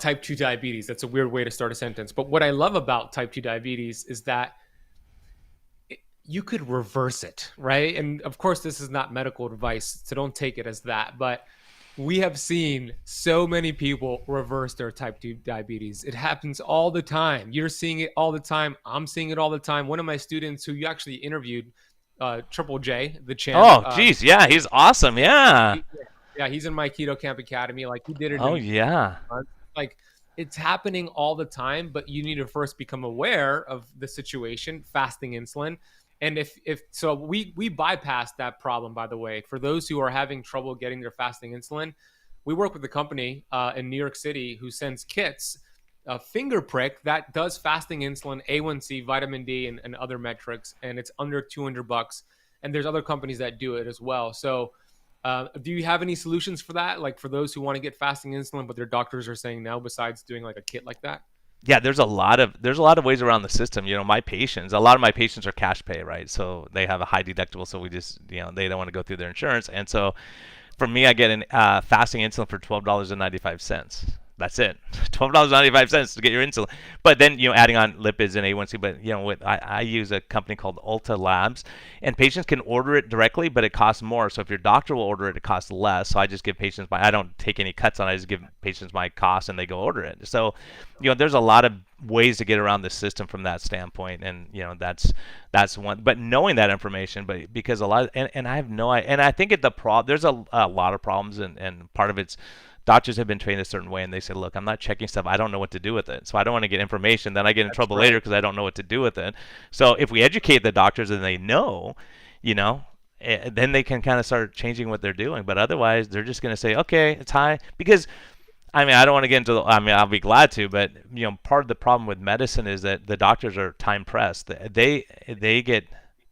type 2 diabetes. That's a weird way to start a sentence, but what I love about type 2 diabetes is that you could reverse it, right? And of course, this is not medical advice, so don't take it as that. But we have seen so many people reverse their type 2 diabetes. It happens all the time. You're seeing it all the time. I'm seeing it all the time. One of my students who you actually interviewed, Triple J, the champ, Oh, geez, yeah, he's awesome. Yeah. yeah, he's in my Keto Camp Academy. Like he did it Oh, in yeah. months. Like it's happening all the time, but you need to first become aware of the situation, fasting insulin. And if so, we bypass that problem. By the way, for those who are having trouble getting their fasting insulin, we work with a company in New York City who sends kits, a finger prick that does fasting insulin, A1C, vitamin D, and other metrics, and it's under $200. And there's other companies that do it as well. So do you have any solutions for that? Like for those who want to get fasting insulin, but their doctors are saying no, besides doing like a kit like that? Yeah, there's a lot of ways around the system. My patients, a lot of my patients are cash pay, right? So they have a high deductible, so we just, they don't want to go through their insurance. And so for me, I get an fasting insulin for $12.95. That's it. $12.95 to get your insulin. But then, adding on lipids and A1C. But, I use a company called Ulta Labs, and patients can order it directly, but it costs more. So if your doctor will order it, it costs less. So I just give patients I don't take any cuts on it. I just give patients my cost, and they go order it. So, there's a lot of ways to get around the system from that standpoint, and that's one. But knowing that information, but because a lot, and I have no, and I think there's a lot of problems, and part of it's doctors have been trained a certain way, and they say, look, I'm not checking stuff, I don't know what to do with it, so I don't want to get information, then I get in That's trouble later right. because I don't know what to do with it. So if we educate the doctors and they know, you know then they can kind of start changing what they're doing. But otherwise, they're just going to say, okay, it's high. Because I mean, I don't want to get into. I'll be glad to, but part of the problem with medicine is that the doctors are time pressed. They get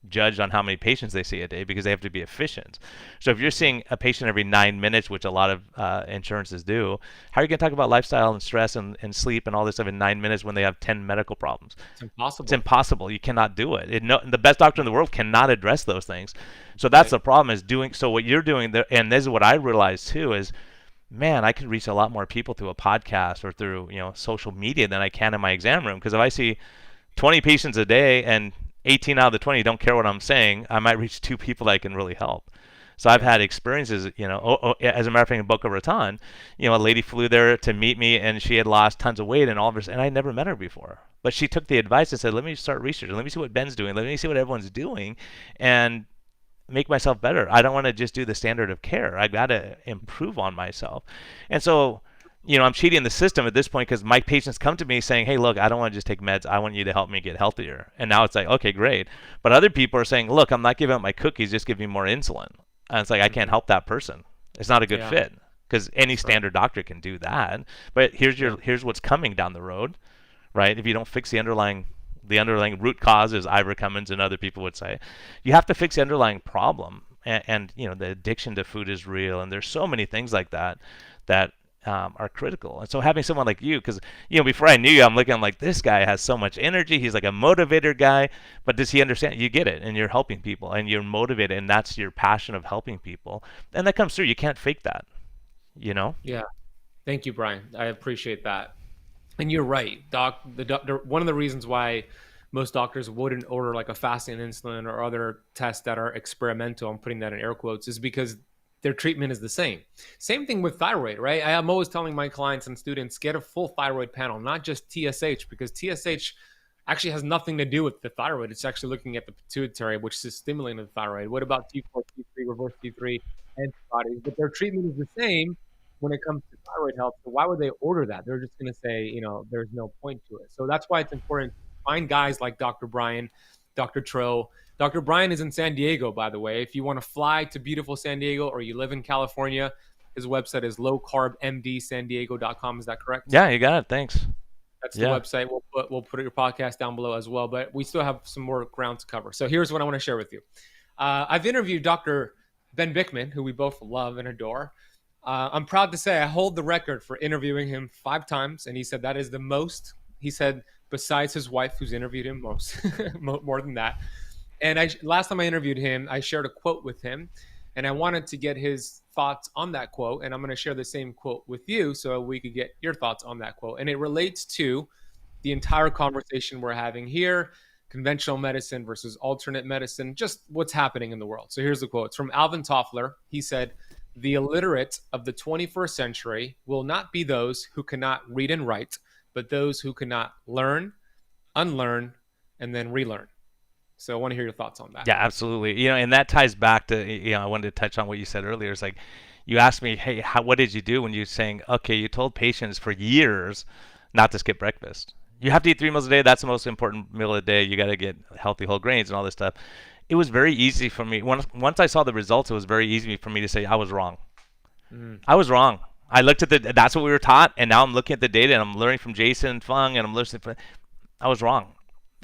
judged on how many patients they see a day because they have to be efficient. So if you're seeing a patient every 9 minutes, which a lot of insurances do, how are you going to talk about lifestyle and stress and sleep and all this stuff in 9 minutes when they have 10 medical problems? It's It's impossible. impossible. You cannot do it. No, the best doctor in the world cannot address those things. So that's Right. the problem is doing. So what you're doing there, and this is what I realized too, is man, I could reach a lot more people through a podcast or through social media than I can in my exam room. Because if I see 20 patients a day and 18 out of the 20 don't care what I'm saying, I might reach two people that I can really help. So I've Yeah. had experiences, as a matter of fact, in Boca Raton, a lady flew there to meet me and she had lost tons of weight and all of her, and I never met her before. But she took the advice and said, let me start researching. Let me see what Ben's doing. Let me see what everyone's doing. And make myself better. I don't want to just do the standard of care. I got to improve on myself. And so, I'm cheating the system at this point because my patients come to me saying, hey, look, I don't want to just take meds. I want you to help me get healthier. And now it's like, okay, great. But other people are saying, look, I'm not giving up my cookies. Just give me more insulin. And it's like, I can't Hmm. help that person. It's not a good Yeah. fit because any That's right. standard doctor can do that. But Yeah. here's what's coming down the road, right? If you don't fix the underlying root cause, as Ira Cummins and other people would say, you have to fix the underlying problem. And the addiction to food is real, and there's so many things like that are critical. And so having someone like you, because before I knew you, I'm like, this guy has so much energy. He's like a motivator guy, but does he understand? You get it, and you're helping people, and you're motivated, and that's your passion of helping people, and that comes through. You can't fake that, you know. Yeah. Thank you, Brian. I appreciate that. And you're right, doc. The doctor. One of the reasons why most doctors wouldn't order like a fasting insulin or other tests that are experimental, I'm putting that in air quotes, is because their treatment is the same. Same thing with thyroid, right? I'm always telling my clients and students, get a full thyroid panel, not just TSH, because TSH actually has nothing to do with the thyroid. It's actually looking at the pituitary, which is stimulating the thyroid. What about T4, T3, reverse T3 antibodies? But their treatment is the same when it comes to thyroid health. So why would they order that? They're just going to say, there's no point to it. So that's why it's important to find guys like Dr. Brian, Dr. Tro. Dr. Brian is in San Diego, by the way. If you want to fly to beautiful San Diego or you live in California, his website is lowcarbmdsandiego.com. Is that correct? Yeah, you got it. Thanks. That's the Yeah. website. We'll put your podcast down below as well, but we still have some more ground to cover. So here's what I want to share with you. I've interviewed Dr. Ben Bickman, who we both love and adore. I'm proud to say I hold the record for interviewing him 5 times, and he said that is the most. He said besides his wife, who's interviewed him most, more than that. And last time I interviewed him, I shared a quote with him, and I wanted to get his thoughts on that quote. And I'm going to share the same quote with you so we could get your thoughts on that quote. And it relates to the entire conversation we're having here, conventional medicine versus alternate medicine, just what's happening in the world. So here's the quote. It's from Alvin Toffler. He said, "The illiterate of the 21st century will not be those who cannot read and write, but those who cannot learn, unlearn, and then relearn." So I want to hear your thoughts on that. Yeah, absolutely. And that ties back to, I wanted to touch on what you said earlier. It's like, you asked me, hey, what did you do when you're saying, okay, you told patients for years not to skip breakfast. You have to eat 3 meals a day. That's the most important meal of the day. You got to get healthy whole grains and all this stuff. It was very easy for me. Once I saw the results, it was very easy for me to say I was wrong. I was wrong. I looked at that's what we were taught, and now I'm looking at the data, and I'm learning from Jason and Fung, and I'm listening from, I was wrong.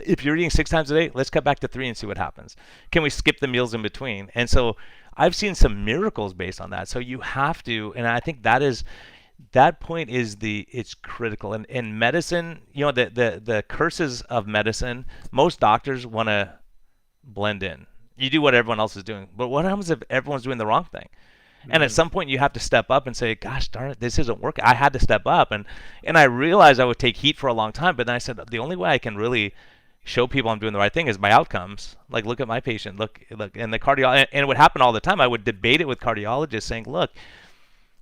If you're eating 6 times a day, let's cut back to 3 and see what happens. Can we skip the meals in between? And so I've seen some miracles based on that. So you have to, and I think that point is it's critical. And in medicine, the curses of medicine, most doctors want to blend in. You do what everyone else is doing. But what happens if everyone's doing the wrong thing? And at some point you have to step up and say, gosh darn it, this isn't working. I had to step up. And I realized I would take heat for a long time, but then I said, the only way I can really show people I'm doing the right thing is my outcomes. Like, look at my patient. Look, and the cardiologist, and it would happen all the time. I would debate it with cardiologists saying, look,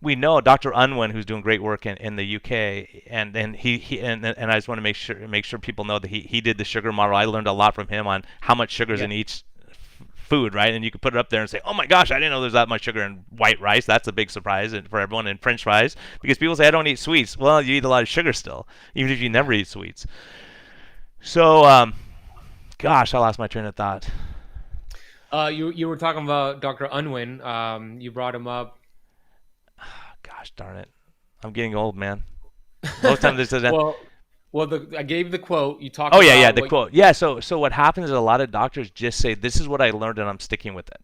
we know Dr. Unwin, who's doing great work in the UK, and I just want to make sure people know that he did the sugar model. I learned a lot from him on how much sugar's in each food, right? And you could put it up there and say, oh my gosh, I didn't know there's that much sugar in white rice. That's a big surprise for everyone. In French fries, because people say I don't eat sweets. Well, you eat a lot of sugar still, even if you never eat sweets. So, gosh, I lost my train of thought. You were talking about Dr. Unwin. You brought him up. Gosh darn it, I'm getting old, man. Most times this doesn't. I gave the quote. You talked. Oh yeah, the quote. Yeah. So what happens is a lot of doctors just say, "This is what I learned, and I'm sticking with it,"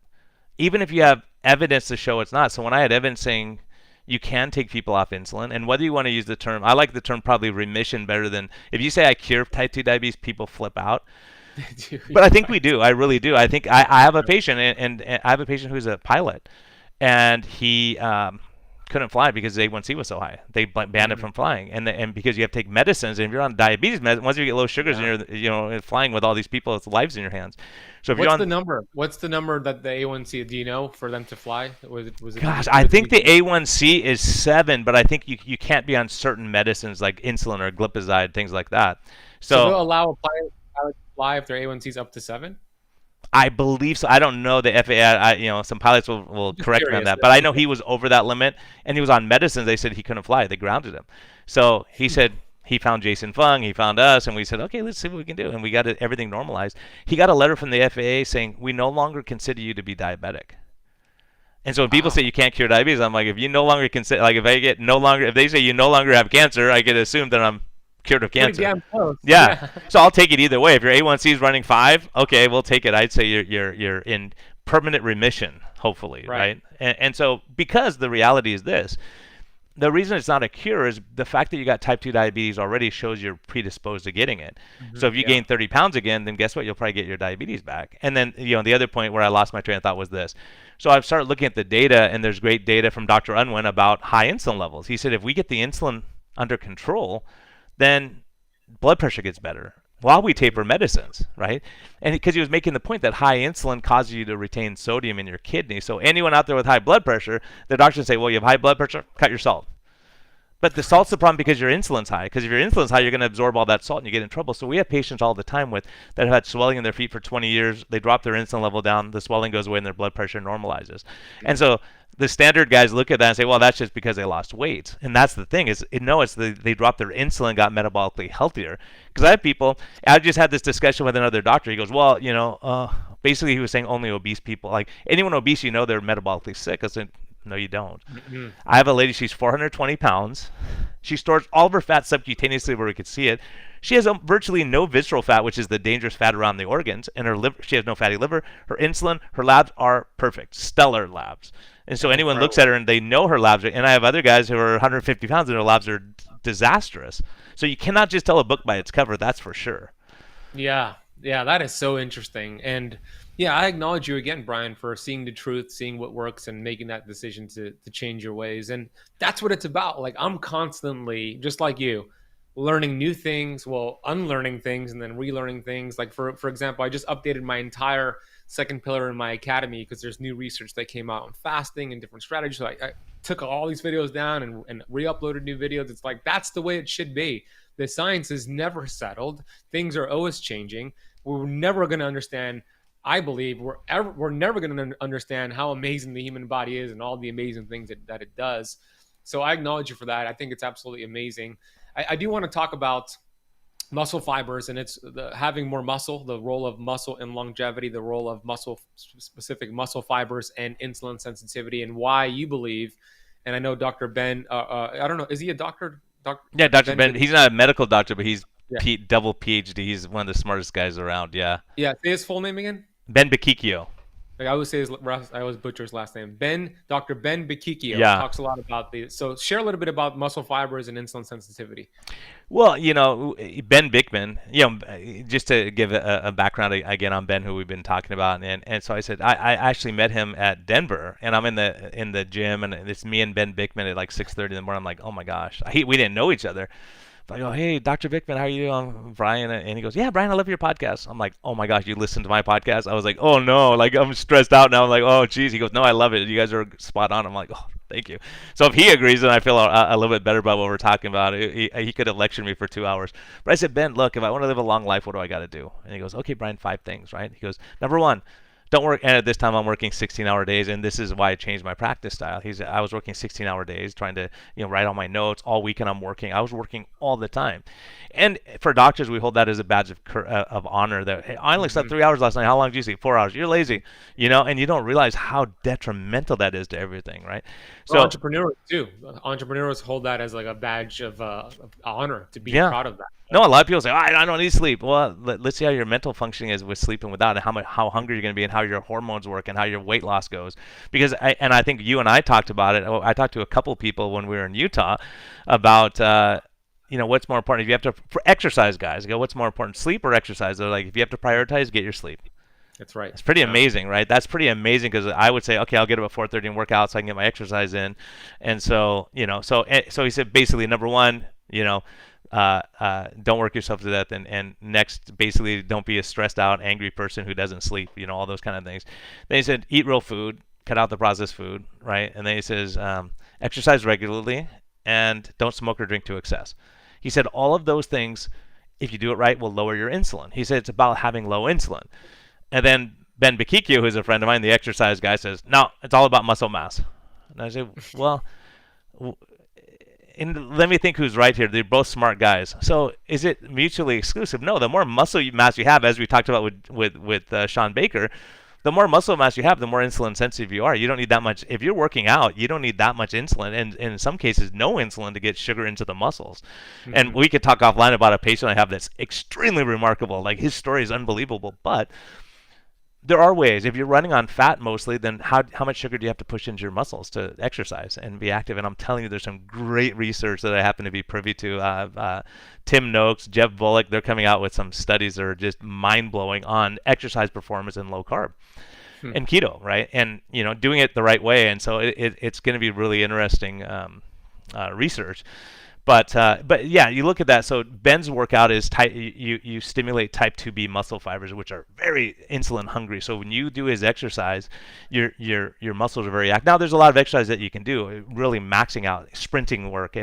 even if you have evidence to show it's not. So when I had evidence saying you can take people off insulin, and whether you want to use the term, I like the term probably remission better than if you say I cure type 2 diabetes, people flip out. But I think we do. I really do. I think I have a patient, and I have a patient who's a pilot, and he couldn't fly because his A1C was so high. They banned him from flying, and because you have to take medicines, and if you're on diabetes medicine, once you get low sugars, and you're flying with all these people's lives in your hands. So if what's the number? What's the number that the A1C? Do you know for them to fly? Was it Gosh, I think the A1C is 7, but I think you can't be on certain medicines like insulin or glipizide, things like that. So they'll allow a pilot to fly if their A1C is up to 7? I believe so. I don't know the FAA. Some pilots will correct me on that, but I know he was over that limit, and he was on medicines. They said he couldn't fly. They grounded him. So he said he found Jason Fung. He found us, and we said, okay, let's see what we can do. And we got everything normalized. He got a letter from the FAA saying we no longer consider you to be diabetic. And so when people say you can't cure diabetes, I'm like, if you no longer consider, like if they say you no longer have cancer, I get assumed that I'm cured of cancer. Pretty damn close. Yeah. So I'll take it either way. If your A1C is running 5, okay, we'll take it. I'd say you're in permanent remission, hopefully, right? And so because the reality is this, the reason it's not a cure is the fact that you got type 2 diabetes already shows you're predisposed to getting it. So if you gain 30 pounds again, then guess what? You'll probably get your diabetes back. And then, the other point where I lost my train of thought was this. So I've started looking at the data, and there's great data from Dr. Unwin about high insulin levels. He said if we get the insulin under control, then blood pressure gets better while we taper medicines, right? And because he was making the point that high insulin causes you to retain sodium in your kidney. So anyone out there with high blood pressure, the doctors say, well, you have high blood pressure, cut your salt. But the salt's the problem because your insulin's high. Because if your insulin's high, you're going to absorb all that salt and you get in trouble. So we have patients all the time with that have had swelling in their feet for 20 years. They drop their insulin level down, the swelling goes away, and their blood pressure normalizes. And so the standard guys look at that and say, well, that's just because they lost weight. And that's the thing is, no, it's they dropped their insulin, got metabolically healthier. Because I have people, I just had this discussion with another doctor. He goes, well, basically he was saying only obese people, like anyone obese, they're metabolically sick. I said, no, you don't. Mm-hmm. I have a lady, she's 420 pounds. She stores all of her fat subcutaneously where we could see it. She has virtually no visceral fat, which is the dangerous fat around the organs, and her liver, she has no fatty liver. Her insulin, her labs are perfect, stellar labs. And so anyone looks at her and they know her labs are, and I have other guys who are 150 pounds and their labs are disastrous. So you cannot just tell a book by its cover, that's for sure. Yeah, that is so interesting. And yeah, I acknowledge you again, Brian, for seeing the truth, seeing what works, and making that decision to change your ways. And that's what it's about. Like, I'm constantly, just like you, learning new things, well, unlearning things, and then relearning things. Like, for example, I just updated my entire second pillar in my academy because there's new research that came out on fasting and different strategies. So I took all these videos down and re-uploaded new videos. It's like, that's the way it should be. The science is never settled. Things are always changing. We're never going to understand. I believe we're never going to understand how amazing the human body is and all the amazing things that it does. So I acknowledge you for that. I think it's absolutely amazing. I do want to talk about muscle fibers, and it's having more muscle, the role of muscle in longevity, the role of specific muscle fibers and insulin sensitivity, and why you believe. And I know Dr. Ben, I don't know, is he a doctor? Yeah, Dr. Ben, he's not a medical doctor, but he's Yeah. double PhD. He's one of the smartest guys around. Yeah. Yeah. Say his full name again. Ben Bikikio. Like I always butcher his last name. Dr. Ben Bikikio Yeah. talks a lot about so share a little bit about muscle fibers and insulin sensitivity. Well, Ben Bickman, just to give a background again on Ben, who we've been talking about. And so I said, I actually met him at Denver, and I'm in the gym, and it's me and Ben Bickman at like 6:30 in the morning. I'm like, oh my gosh. We didn't know each other. I go, hey, Dr. Bickman, how are you doing? I'm Brian. And he goes, yeah, Brian, I love your podcast. I'm like, oh my gosh, you listen to my podcast? I was like, oh no, like I'm stressed out now. I'm like, oh geez. He goes, no, I love it. You guys are spot on. I'm like, oh, thank you. So if he agrees, then I feel a little bit better about what we're talking about. He could have lectured me for 2 hours. But I said, Ben, look, if I want to live a long life, what do I got to do? And he goes, okay, Brian, 5 things, right? He goes, number 1, don't work. And at this time, I'm working 16-hour days, and this is why I changed my practice style. I was working 16-hour days, trying to write all my notes all weekend. I was working all the time, and for doctors, we hold that as a badge of honor. That hey, I only slept 3 hours last night. How long did you sleep? 4 hours. You're lazy, and you don't realize how detrimental that is to everything, right? So entrepreneurs too. Entrepreneurs hold that as like a badge of honor to be proud of that. No, a lot of people say, oh, I don't need sleep. Well, let's see how your mental functioning is with sleep and without, and how hungry you're going to be, and how your hormones work, and how your weight loss goes. Because I think you and I talked about it. I talked to a couple people when we were in Utah about what's more important. If you have to for exercise, guys, I go, what's more important, sleep or exercise? They're like, if you have to prioritize, get your sleep. That's right. It's pretty amazing, right? That's pretty amazing because I would say, okay, I'll get up at 4:30 and work out so I can get my exercise in, and so he said basically number 1, don't work yourself to death, and next, basically, don't be a stressed out, angry person who doesn't sleep, all those kind of things. Then he said, eat real food, cut out the processed food, right? And then he says, exercise regularly, and don't smoke or drink to excess. He said all of those things, if you do it right, will lower your insulin. He said it's about having low insulin. And then Ben Bikikio, who's a friend of mine, the exercise guy, says, no, it's all about muscle mass. And I say, well, and let me think who's right here. They're both smart guys. So is it mutually exclusive? No. The more muscle mass you have, as we talked about with Sean Baker, the more muscle mass you have, the more insulin sensitive you are. You don't need that much. If you're working out, you don't need that much insulin, and in some cases, no insulin to get sugar into the muscles. Mm-hmm. And we could talk offline about a patient I have that's extremely remarkable. Like his story is unbelievable, but there are ways. If you're running on fat mostly, then how much sugar do you have to push into your muscles to exercise and be active? And I'm telling you, there's some great research that I happen to be privy to. Tim Noakes, Jeff Bullock, they're coming out with some studies that are just mind-blowing on exercise performance and low carb and keto, right? And doing it the right way. And so it's going to be really interesting research. But yeah, you look at that. So Ben's workout is type you stimulate type 2B muscle fibers, which are very insulin hungry. So when you do his exercise, your muscles are very active. Now there's a lot of exercise that you can do, really maxing out sprinting work,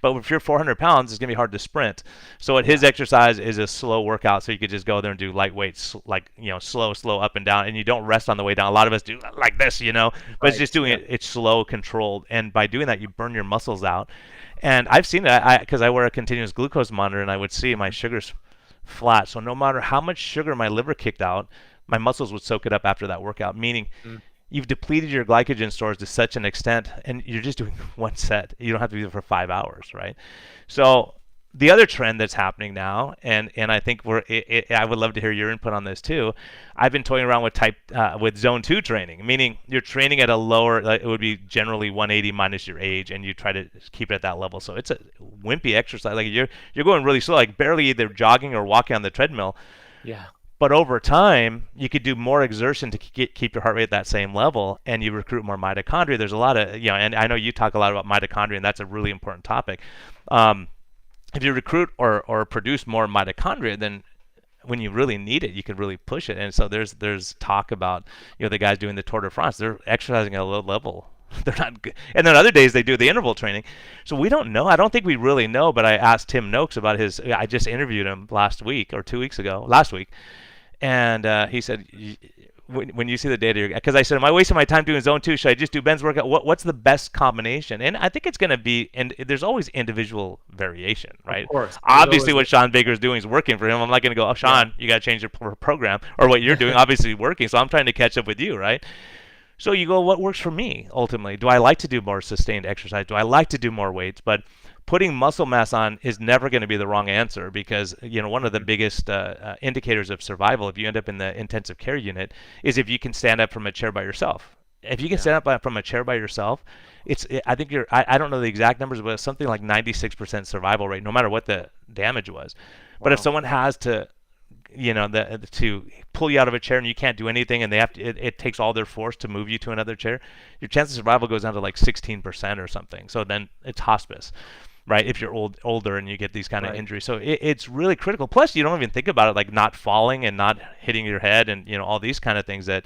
but if you're 400 pounds, it's gonna be hard to sprint. So what his exercise is a slow workout. So you could just go there and do light weights, like slow up and down, and you don't rest on the way down. A lot of us do like this, but it's Right. just doing Yeah. it. It's slow, controlled, and by doing that, you burn your muscles out. And I've seen it because I wear a continuous glucose monitor, and I would see my sugars flat. So no matter how much sugar my liver kicked out, my muscles would soak it up after that workout. Meaning, Mm. you've depleted your glycogen stores to such an extent, and you're just doing one set. You don't have to do it for 5 hours, right? So the other trend that's happening now, and I think I would love to hear your input on this too. I've been toying around with zone 2 training, meaning you're training at a lower, like it would be generally 180 minus your age, and you try to keep it at that level. So it's a wimpy exercise. Like you're going really slow, like barely either jogging or walking on the treadmill. Yeah. But over time, you could do more exertion to keep your heart rate at that same level, and you recruit more mitochondria. There's a lot of, and I know you talk a lot about mitochondria, and that's a really important topic. If you recruit or produce more mitochondria, then when you really need it, you can really push it. And so there's talk about the guys doing the Tour de France. They're exercising at a low level. They're not good. And then other days they do the interval training. So we don't know. I don't think we really know. But I asked Tim Noakes about his. I just interviewed him last week or 2 weeks ago. Last week, and he said, when you see the data, because I said, am I wasting my time doing zone 2? Should I just do Ben's workout? What's the best combination? And I think it's going to be, and there's always individual variation, Of right? course. There's Obviously, always what Sean Baker is doing is working for him. I'm not going to go, oh, yeah. Sean, you got to change your program, or what you're doing, obviously working. So I'm trying to catch up with you, right? So you go, what works for me ultimately? Do I like to do more sustained exercise? Do I like to do more weights? But putting muscle mass on is never going to be the wrong answer, because one of the biggest indicators of survival if you end up in the intensive care unit is if you can stand up from a chair by yourself. If you can Yeah. stand up from a chair by yourself, I think I don't know the exact numbers, but it's something like 96% survival rate, no matter what the damage was. But if Wow. someone has to to pull you out of a chair and you can't do anything, and it takes all their force to move you to another chair, your chance of survival goes down to like 16% or something. So then it's hospice, right? If you're older and you get these kind of Right. injuries. So it's really critical. Plus, you don't even think about it, like not falling and not hitting your head, and all these kind of things that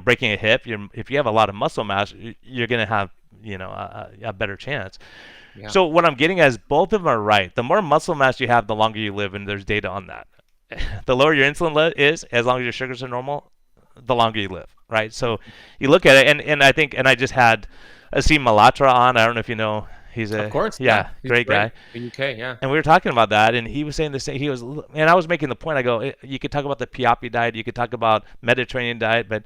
breaking a hip. If you have a lot of muscle mass, you're going to have a better chance. Yeah. So what I'm getting at is both of them are right. The more muscle mass you have, the longer you live, and there's data on that. The lower your insulin is, as long as your sugars are normal, the longer you live, right? So you look at it, and I think, and I just had Asim Malhotra on. I don't know if you know. He's Of a course. Yeah. yeah, He's great great. guy. The UK. Yeah. And we were talking about that, and he was saying the same. And I was making the point. I go, you could talk about the Piapi diet, you could talk about Mediterranean diet, but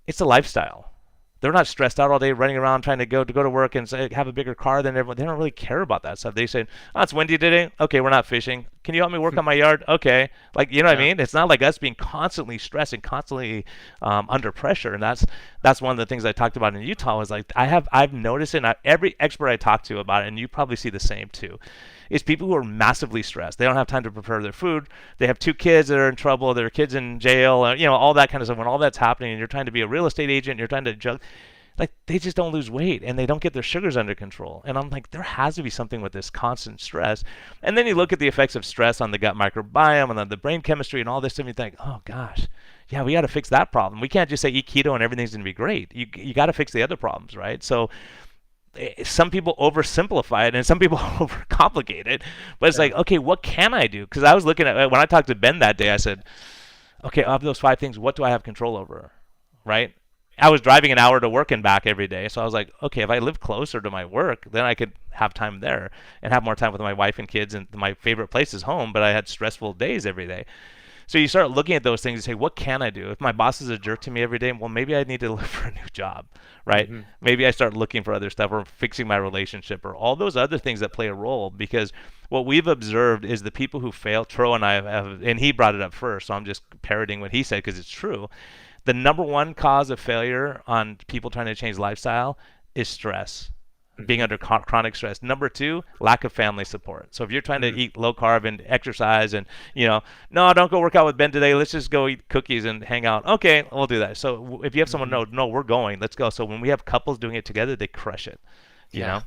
it's a lifestyle. They're not stressed out all day running around trying to go to work and have a bigger car than everyone. They don't really care about that stuff. They say, "Oh, it's windy today. Okay, we're not fishing. Can you help me work on my yard? Okay." Like, what I Yeah. mean? It's not like us being constantly stressed and constantly under pressure. And that's one of the things I talked about in Utah was like I've noticed it. And every expert I talk to about it, and you probably see the same too, is people who are massively stressed. They don't have time to prepare their food. They have two kids that are in trouble. Their kids in jail. All that kind of stuff. When all that's happening, and you're trying to be a real estate agent, you're trying to juggle, like, they just don't lose weight and they don't get their sugars under control. And I'm like, there has to be something with this constant stress. And then you look at the effects of stress on the gut microbiome and on the brain chemistry and all this stuff, and you think, oh gosh, yeah, we got to fix that problem. We can't just say eat keto and everything's going to be great. You got to fix the other problems, right? So some people oversimplify it and some people overcomplicate it. But it's Yeah. like, okay, what can I do? Because I was looking at, when I talked to Ben that day, I said, okay, of those 5 things, what do I have control over, right? I was driving an hour to work and back every day, so I was like, okay, if I live closer to my work, then I could have time there and have more time with my wife and kids, and my favorite place is home, but I had stressful days every day. So you start looking at those things and say, what can I do? If my boss is a jerk to me every day, well, maybe I need to look for a new job, right? Hmm. Maybe I start looking for other stuff or fixing my relationship or all those other things that play a role, because what we've observed is the people who fail, Tro and I have, and he brought it up first, so I'm just parroting what he said because it's true. The number one cause of failure on people trying to change lifestyle is stress, being Hmm. under chronic stress. Number two, lack of family support. So if you're trying to Hmm. eat low carb and exercise and, no, don't go work out with Ben today. Let's just go eat cookies and hang out. Okay, we'll do that. So if you have someone, Hmm. no, we're going, let's go. So when we have couples doing it together, they crush it, you Yeah. know,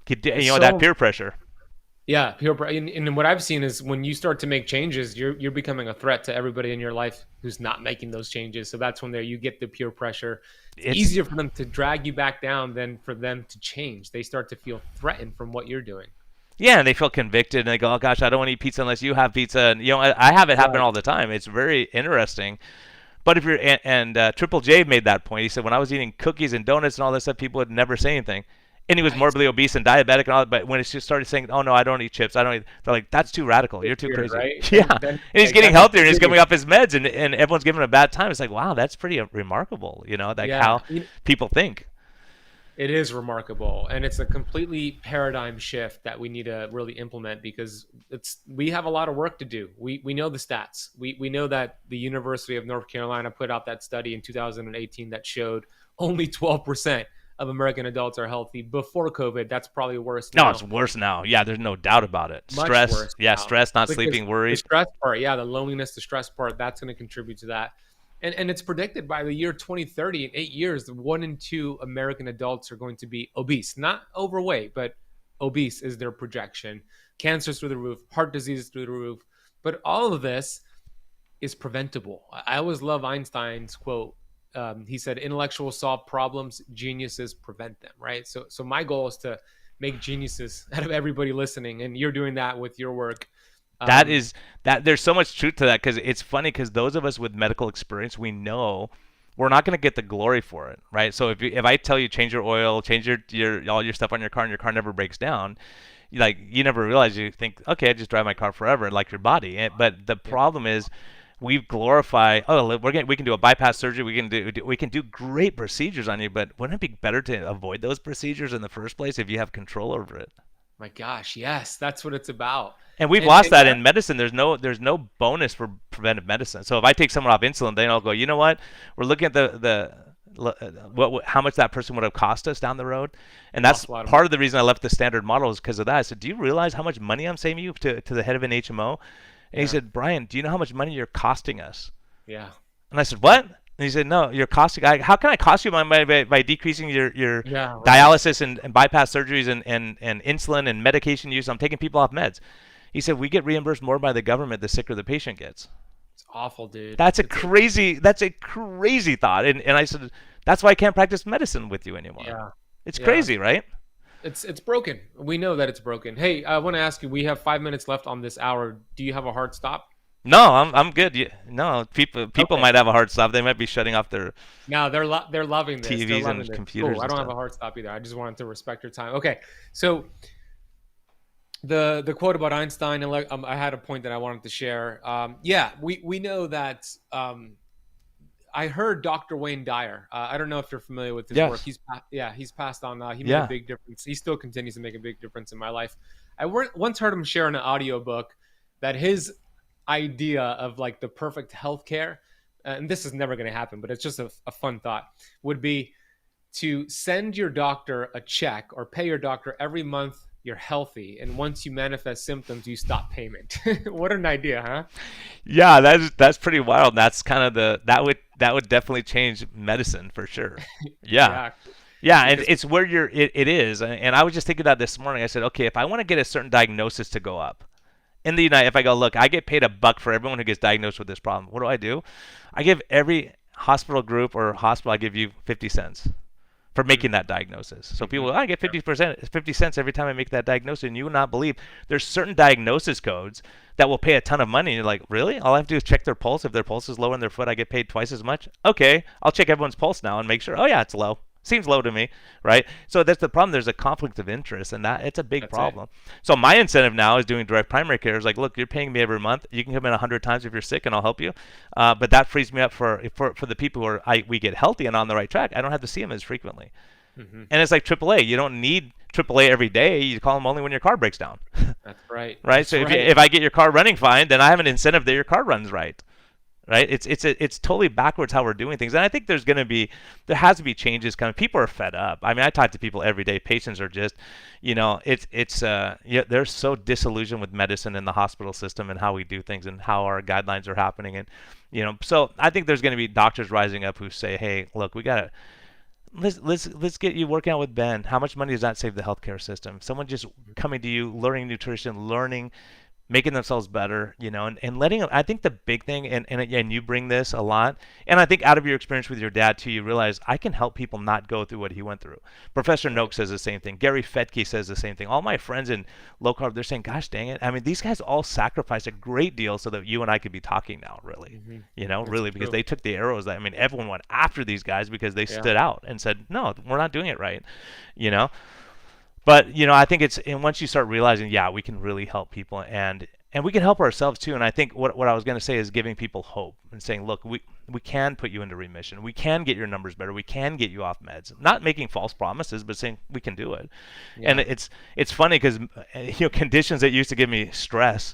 It's that so peer pressure. Yeah, and what I've seen is when you start to make changes, you're becoming a threat to everybody in your life who's not making those changes. So that's when there you get the peer pressure. It's It's easier for them to drag you back down than for them to change. They start to feel threatened from what you're doing. Yeah, and they feel convicted and they go, "Oh gosh, I don't want to eat pizza unless you have pizza." And I have it happen Right. all the time. It's very interesting. But if you're and Triple J made that point. He said when I was eating cookies and donuts and all this stuff, people would never say anything. And he was Right. morbidly obese and diabetic and all. But when it just started saying, "Oh no, I don't eat chips. I don't eat," they're like, "That's too radical. You're It's too weird, crazy." right? Yeah, Then and he's like getting that's healthier and he's weird. coming off his meds, and everyone's giving him a bad time. It's like, wow, that's pretty remarkable. Like Yeah. how people think. It is remarkable, and it's a completely paradigm shift that we need to really implement because we have a lot of work to do. We know the stats. We know that the University of North Carolina put out that study in 2018 that showed only 12% of American adults are healthy before COVID. That's probably worse No, it's now, worse now. Yeah, there's no doubt about it. much Stress, worse yeah, now. stress, not Because sleeping, the worried. stress part, yeah, the loneliness, the stress part, that's going to contribute to that. And it's predicted by the year 2030, in 8 years, 1 in 2 American adults are going to be obese, not overweight, but obese is their projection. Cancer's through the roof, heart disease is through the roof. But all of this is preventable. I always love Einstein's quote. He said, "Intellectuals solve problems, geniuses prevent them." Right. So my goal is to make geniuses out of everybody listening, and you're doing that with your work. That Um, is that there's so much truth to that because it's funny because those of us with medical experience, we know we're not going to get the glory for it, right? So if I tell you change your oil, change your all your stuff on your car, and your car never breaks down, like you never realize, you think, okay, I just drive my car forever, like your body. But the yeah. problem is we glorify, oh, we can do a bypass surgery, we can do great procedures on you, but wouldn't it be better to avoid those procedures in the first place if you have control over it? My gosh, yes, that's what it's about. And we've And lost and that in medicine. There's no bonus for preventive medicine. So if I take someone off insulin, then I'll go, you know what? We're looking at how much that person would have cost us down the road, and that's costs a lot of money. part of the reason I left the standard model is because of that. I said, do you realize how much money I'm saving you to the head of an HMO? And he Yeah, said, Brian, do you know how much money you're costing us? yeah, And I said, what? And he said, no, you're costing. How can I cost you money by decreasing your yeah. Right. dialysis and bypass surgeries and insulin and medication use? I'm taking people off meds. He said, we get reimbursed more by the government the sicker the patient gets. It's awful, dude. That's a crazy thought. And I said, that's why I can't practice medicine with you anymore. Yeah, It's yeah. crazy, right? It's broken. We know that it's broken. Hey, I want to ask you. We have 5 minutes left on this hour. Do you have a hard stop? No, I'm good. No, people Okay. might have a hard stop. They might be shutting off their No, they're loving this. They're TVs loving and this. computers Cool. I and don't have stuff. a hard stop either. I just wanted to respect your time. Okay. So the quote about Einstein, and I had a point that I wanted to share. Yeah, we know that. I heard Dr. Wayne Dyer. I don't know if you're familiar with his work. Yes. He's passed on. He made a Yeah. big difference. He still continues to make a big difference in my life. Once heard him share in an audiobook that his idea of like the perfect healthcare, and this is never going to happen, but it's just a fun thought, would be to send your doctor a check or pay your doctor every month you're healthy, and once you manifest symptoms, you stop payment. What an idea, huh? Yeah, that's pretty wild. That's kind of that would definitely change medicine for sure. Yeah. Yeah, Yeah, and because it's where it is. And I was just thinking that this morning. I said, okay, if I want to get a certain diagnosis to go up in the United, if I go, look, I get paid $1 for everyone who gets diagnosed with this problem. What do? I give every hospital group or hospital, I give you 50 cents for making that diagnosis. So people, Mhm. I get 50 cents every time I make that diagnosis, and you will not believe there's certain diagnosis codes that will pay a ton of money. And you're like, really? All I have to do is check their pulse. If their pulse is low in their foot, I get paid twice as much. Okay, I'll check everyone's pulse now and make sure. Oh yeah, it's low. Seems low to me, right? So that's the problem. There's a conflict of interest, and that it's a big That's it. problem. So my incentive now is doing direct primary care. Is like, look, you're paying me every month. You can come in 100 times if you're sick, and I'll help you. But that frees me up for the people who we get healthy and on the right track. I don't have to see them as frequently. Hmm. And it's like AAA. You don't need AAA every day. You call them only when your car breaks down, That's right. right? So That's right. if I get your car running fine, then I have an incentive that your car runs right, right? It's totally backwards how we're doing things. And I think there has to be changes coming. People are fed up. I mean, I talk to people every day. Patients are just, yeah, they're so disillusioned with medicine and the hospital system and how we do things and how our guidelines are happening. And so I think there's going to be doctors rising up who say, hey, look, we got to let's get you working out with Ben. How much money does that save the healthcare system? Someone just coming to you, learning nutrition, learning, making themselves better, and letting them. I think the big thing, and you bring this a lot, and I think out of your experience with your dad too, you realize I can help people not go through what he went through. Professor Right. Noakes says the same thing. Gary Fettke says the same thing. All my friends in low carb, they're saying, "Gosh, dang it! I mean, these guys all sacrificed a great deal so that you and I could be talking now, really." Hmm. That's Really, because true. they took the arrows. I mean, everyone went after these guys because they Yeah. stood out and said, "No, we're not doing it right," you know. But I think and once you start realizing, yeah, we can really help people, and we can help ourselves too. And I think what I was going to say is giving people hope and saying, look, we can put you into remission. We can get your numbers better. We can get you off meds. Not making false promises, but saying we can do it. And Yeah. it's funny because conditions that used to give me stress.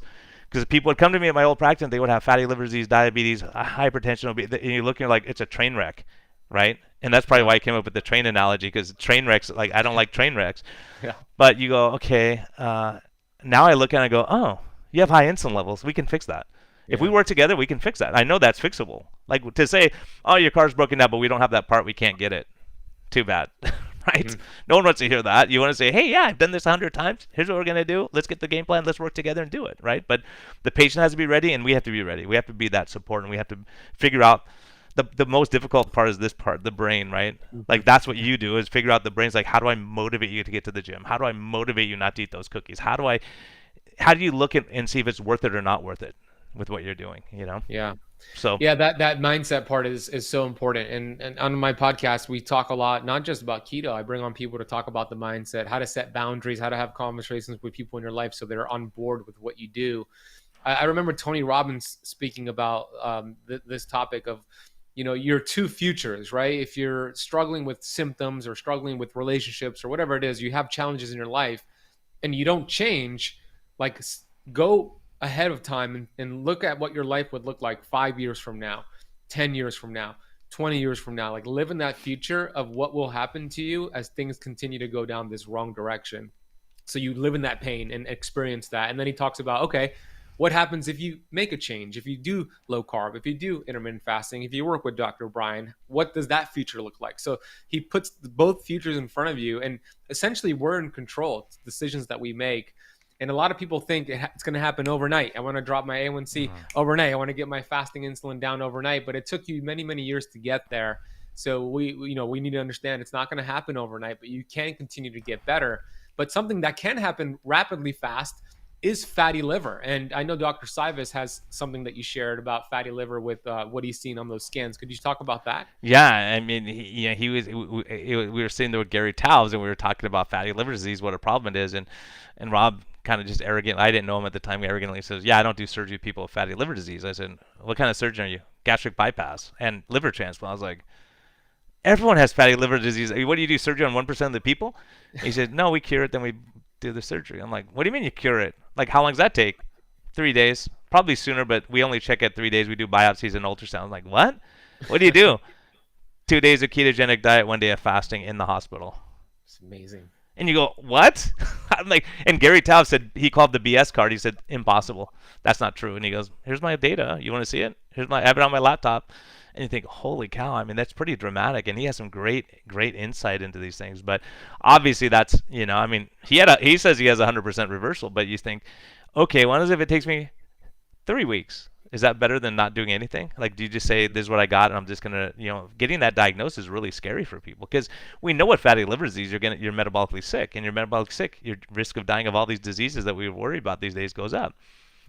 Because people would come to me at my old practice and they would have fatty liver disease, diabetes, hypertension, obesity, and you look and you're like, it's a train wreck, right? And that's probably Yeah. why I came up with the train analogy, because train wrecks, like, I don't like train wrecks. Yeah. But you go, okay, now I look and I go, oh, you have high insulin levels. We can fix that. If we Yeah. work together, we can fix that. I know that's fixable. Like to say, oh, your car's broken down, but we don't have that part, we can't get it. Too bad. Right? Hmm. No one wants to hear that. You want to say, hey, yeah, I've done this 100 times. Here's what we're going to do. Let's get the game plan. Let's work together and do it. Right? But the patient has to be ready, and we have to be ready. We have to be that support, and we have to figure out the most difficult part is this part, the brain, right? Hmm. Like that's what you do is figure out the brain's like, how do I motivate you to get to the gym? How do I motivate you not to eat those cookies? How do you look at and see if it's worth it or not worth it with what you're doing? Yeah. So Yeah, that mindset part is so important. And on my podcast, we talk a lot, not just about keto. I bring on people to talk about the mindset, how to set boundaries, how to have conversations with people in your life so they're on board with what you do. I remember Tony Robbins speaking about this topic of, your two futures, right? If you're struggling with symptoms or struggling with relationships or whatever it is, you have challenges in your life and you don't change, like go ahead of time and look at what your life would look like 5 years from now, 10 years from now, 20 years from now. Like live in that future of what will happen to you as things continue to go down this wrong direction. So you live in that pain and experience that. And then he talks about, okay, what happens if you make a change, if you do low carb, if you do intermittent fasting, if you work with Dr. Brian, what does that future look like? So he puts both futures in front of you, and essentially we're in control. It's decisions that we make. And a lot of people think it's going to happen overnight. I want to drop my A1C overnight. I want to get my fasting insulin down overnight, but it took you many, many years to get there. So we need to understand it's not going to happen overnight, but you can continue to get better. But something that can happen rapidly fast is fatty liver. And I know Dr. Sivas has something that you shared about fatty liver with what he's seen on those scans. Could you talk about that? yeah, I mean, he was. We were sitting there with Gary Taubes, and we were talking about fatty liver disease, what a problem it is, and Rob kind of just arrogant. I didn't know him at the time. Arrogantly says, "Yeah, I don't do surgery with people with fatty liver disease." I said, "What kind of surgeon are you?" Gastric bypass and liver transplant. I was like, "Everyone has fatty liver disease. What do you do, surgery on 1% of the people?" He said, "No, we cure it, then we do the surgery." I'm like, "What do you mean you cure it? Like, how long does that take?" 3 days, probably sooner, but we only check at 3 days. We do biopsies and ultrasound. I'm like, what? What do you do? 2 days of ketogenic diet, 1 day of fasting in the hospital. It's amazing. And you go, what? I'm like, and Gary Taub said he called the BS card. He said, impossible. That's not true. And he goes, here's my data. You want to see it? I have it on my laptop. And you think, holy cow! I mean, that's pretty dramatic. And he has some great, great insight into these things. But obviously, that's I mean, he says he has 100% reversal. But you think, okay, what if it takes me 3 weeks? Is that better than not doing anything? Like, do you just say, this is what I got, and I'm just gonna, getting that diagnosis is really scary for people because we know what fatty liver disease you're metabolically sick, and you're metabolically sick, your risk of dying of all these diseases that we worry about these days goes up.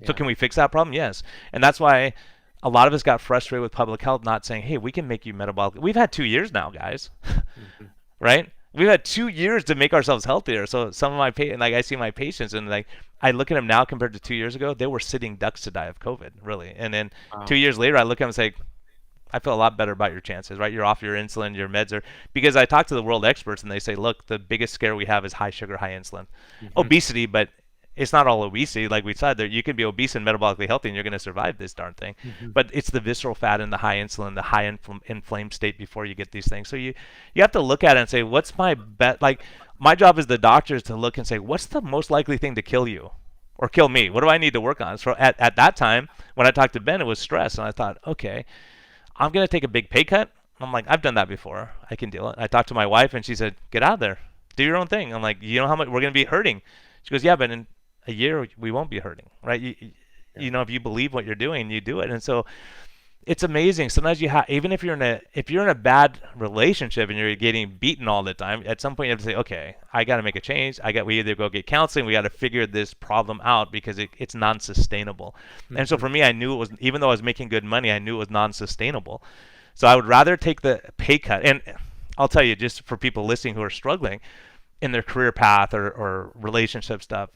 So Yeah. can we fix that problem? Yes, and that's why a lot of us got frustrated with public health not saying, hey, we can make you metabolic. We've had 2 years now, guys, Mhm. right? We've had 2 years to make ourselves healthier. So some of my like I see my patients and like I look at them now compared to 2 years ago, they were sitting ducks to die of COVID, really. And then Wow. 2 years later, I look at them and say, I feel a lot better about your chances, right? You're off your insulin, your meds are because I talk to the world experts and they say, look, the biggest scare we have is high sugar, high insulin, Mhm. obesity, but it's not all obesity. Like we said, there you can be obese and metabolically healthy, and you're going to survive this darn thing. Mhm. But it's the visceral fat and the high insulin, the high inflamed state before you get these things. So you have to look at it and say, what's my bet? Like my job as the doctor is to look and say, what's the most likely thing to kill you? Or kill me? What do I need to work on? So at that time, when I talked to Ben, it was stress. And I thought, okay, I'm going to take a big pay cut. I'm like, I've done that before. I can deal it. I talked to my wife, and she said, get out there, do your own thing. I'm like, you know how much we're going to be hurting? She goes, yeah, but in a year we won't be hurting, right? Yeah. If you believe what you're doing, you do it. And so it's amazing. Sometimes you have, even if you're in a bad relationship and you're getting beaten all the time, at some point you have to say, okay, I got to make a change. We either go get counseling, we got to figure this problem out because it's non-sustainable. And so Mhm. for me, I knew it was, even though I was making good money, I knew it was non-sustainable. So I would rather take the pay cut. And I'll tell you, just for people listening who are struggling in their career path or relationship stuff,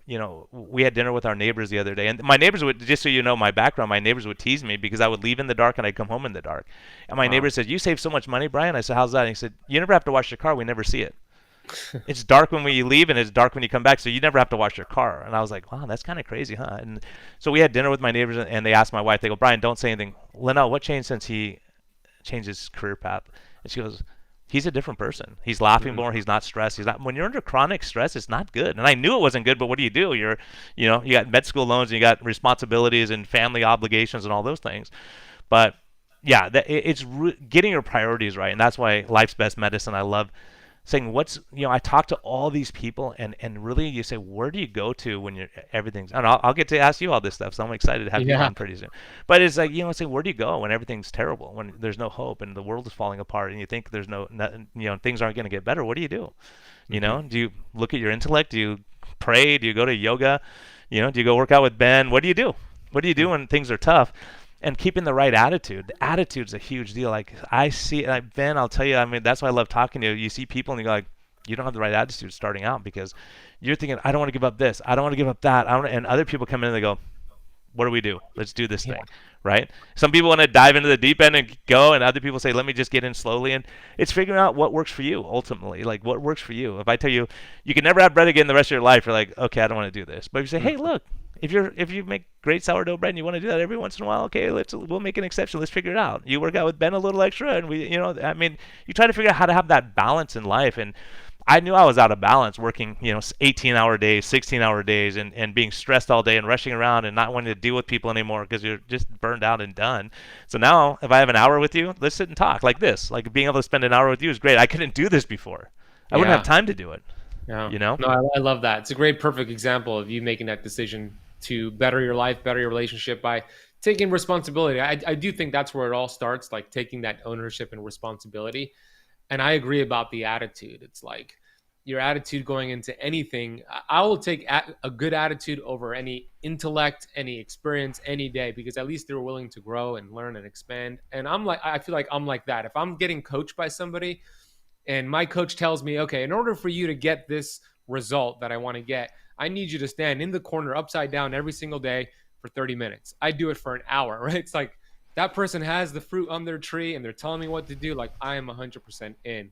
we had dinner with our neighbors the other day, and my neighbors would, just so you know my background, my neighbors would tease me because I would leave in the dark and I'd come home in the dark. And my Wow. neighbor said, "You save so much money, Brian." I said, "How's that?" And he said, "You never have to wash your car. We never see it. It's dark when we leave and it's dark when you come back, so you never have to wash your car." And I was like, "Wow, that's kind of crazy, huh?" And so we had dinner with my neighbors, and they asked my wife, they go, "Brian, don't say anything. Linnell, what changed since he changed his career path?" And she goes, he's a different person. He's laughing Mhm. more. He's not stressed. He's not. When you're under chronic stress, it's not good. And I knew it wasn't good. But what do? You got med school loans, and you got responsibilities and family obligations and all those things. But yeah, getting your priorities right, and that's why life's best medicine. I love saying I talk to all these people, and really you say, where do you go to when everything's, and I'll get to ask you all this stuff, so I'm excited to have you Yeah. on pretty soon. But it's like, say, where do you go when everything's terrible, when there's no hope and the world is falling apart and you think there's things aren't going to get better? What do you do? Mhm. Do you look at your intellect? Do you pray? Do you go to yoga? Do you go work out with Ben? What do you do? What do you do when things are tough? And keeping the right attitude. The attitude's a huge deal. Like I see, like Ben, I'll tell you. I mean, that's why I love talking to you. You see people and you go like, you don't have the right attitude starting out because you're thinking, I don't want to give up this. I don't want to give up that. And other people come in and they go, what do we do? Let's do this Yeah. thing, right? Some people want to dive into the deep end and go, and other people say, let me just get in slowly. And it's figuring out what works for you ultimately, like what works for you. If I tell you, you can never have bread again the rest of your life, you're like, okay, I don't want to do this. But if you say, hey, Mhm. look, if you make great sourdough bread and you want to do that every once in a while, okay, we'll make an exception. Let's figure it out. You work out with Ben a little extra, and I mean, you try to figure out how to have that balance in life. And I knew I was out of balance working, 18-hour days, 16-hour days, and being stressed all day and rushing around and not wanting to deal with people anymore because you're just burned out and done. So now, if I have an hour with you, let's sit and talk like this. Like being able to spend an hour with you is great. I couldn't do this before. I wouldn't have Yeah. time to do it, Yeah. you know? No, I love that. It's a great, perfect example of you making that decision to better your life, better your relationship by taking responsibility. I do think that's where it all starts, like taking that ownership and responsibility. And I agree about the attitude. It's like your attitude going into anything. I will take a good attitude over any intellect, any experience, any day, because at least they're willing to grow and learn and expand. And I feel like I'm like that. If I'm getting coached by somebody, and my coach tells me, okay, in order for you to get this result that I want to get, I need you to stand in the corner upside down every single day for 30 minutes. I do it for an hour, right? It's like that person has the fruit on their tree and they're telling me what to do. Like I am 100% in.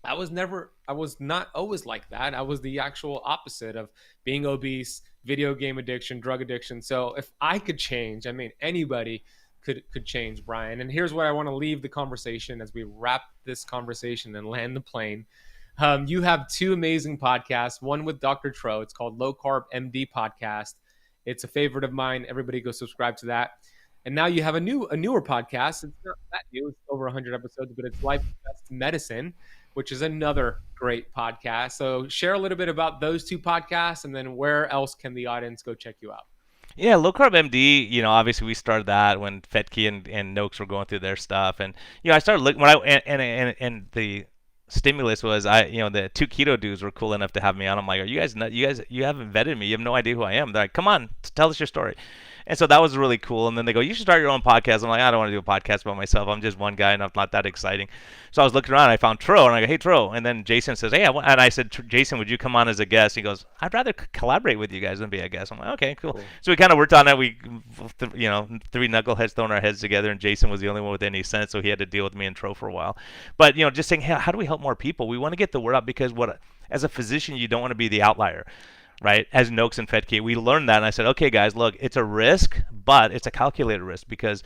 I was not always like that. I was the actual opposite of being obese, video game addiction, drug addiction. So if I could change, I mean, anybody could change, Brian. And here's what I want to leave the conversation as we wrap this conversation and land the plane. You have two amazing podcasts. One with Dr. Tro. It's called Low Carb MD Podcast. It's a favorite of mine. Everybody go subscribe to that. And now you have a newer podcast. It's not that new. It's over 100 episodes, but it's Life Best Medicine, which is another great podcast. So share a little bit about those two podcasts, and then where else can the audience go check you out? Yeah, low carb MD. Obviously we started that when Fetke and Noakes were going through their stuff, and I started looking when I and the stimulus was the two keto dudes were cool enough to have me on. I'm like, are you guys not? You haven't vetted me. You have no idea who I am. They're like, come on, tell us your story. And so that was really cool. And then they go, you should start your own podcast. I'm like, I don't want to do a podcast about myself. I'm just one guy and I'm not that exciting. So I was looking around and I found Tro and I go, hey, Tro. And then Jason says, hey, and I said, Jason, would you come on as a guest? He goes, I'd rather collaborate with you guys than be a guest. I'm like, okay, cool. Cool. So we kind of worked on it. We, three knuckleheads throwing our heads together, and Jason was the only one with any sense. So he had to deal with me and Tro for a while. But, just saying, hey, how do we help more people? We want to get the word out because as a physician, you don't want to be the outlier, right? As Noakes and Fetke, we learned that, and I said, okay, guys, look, it's a risk, but it's a calculated risk because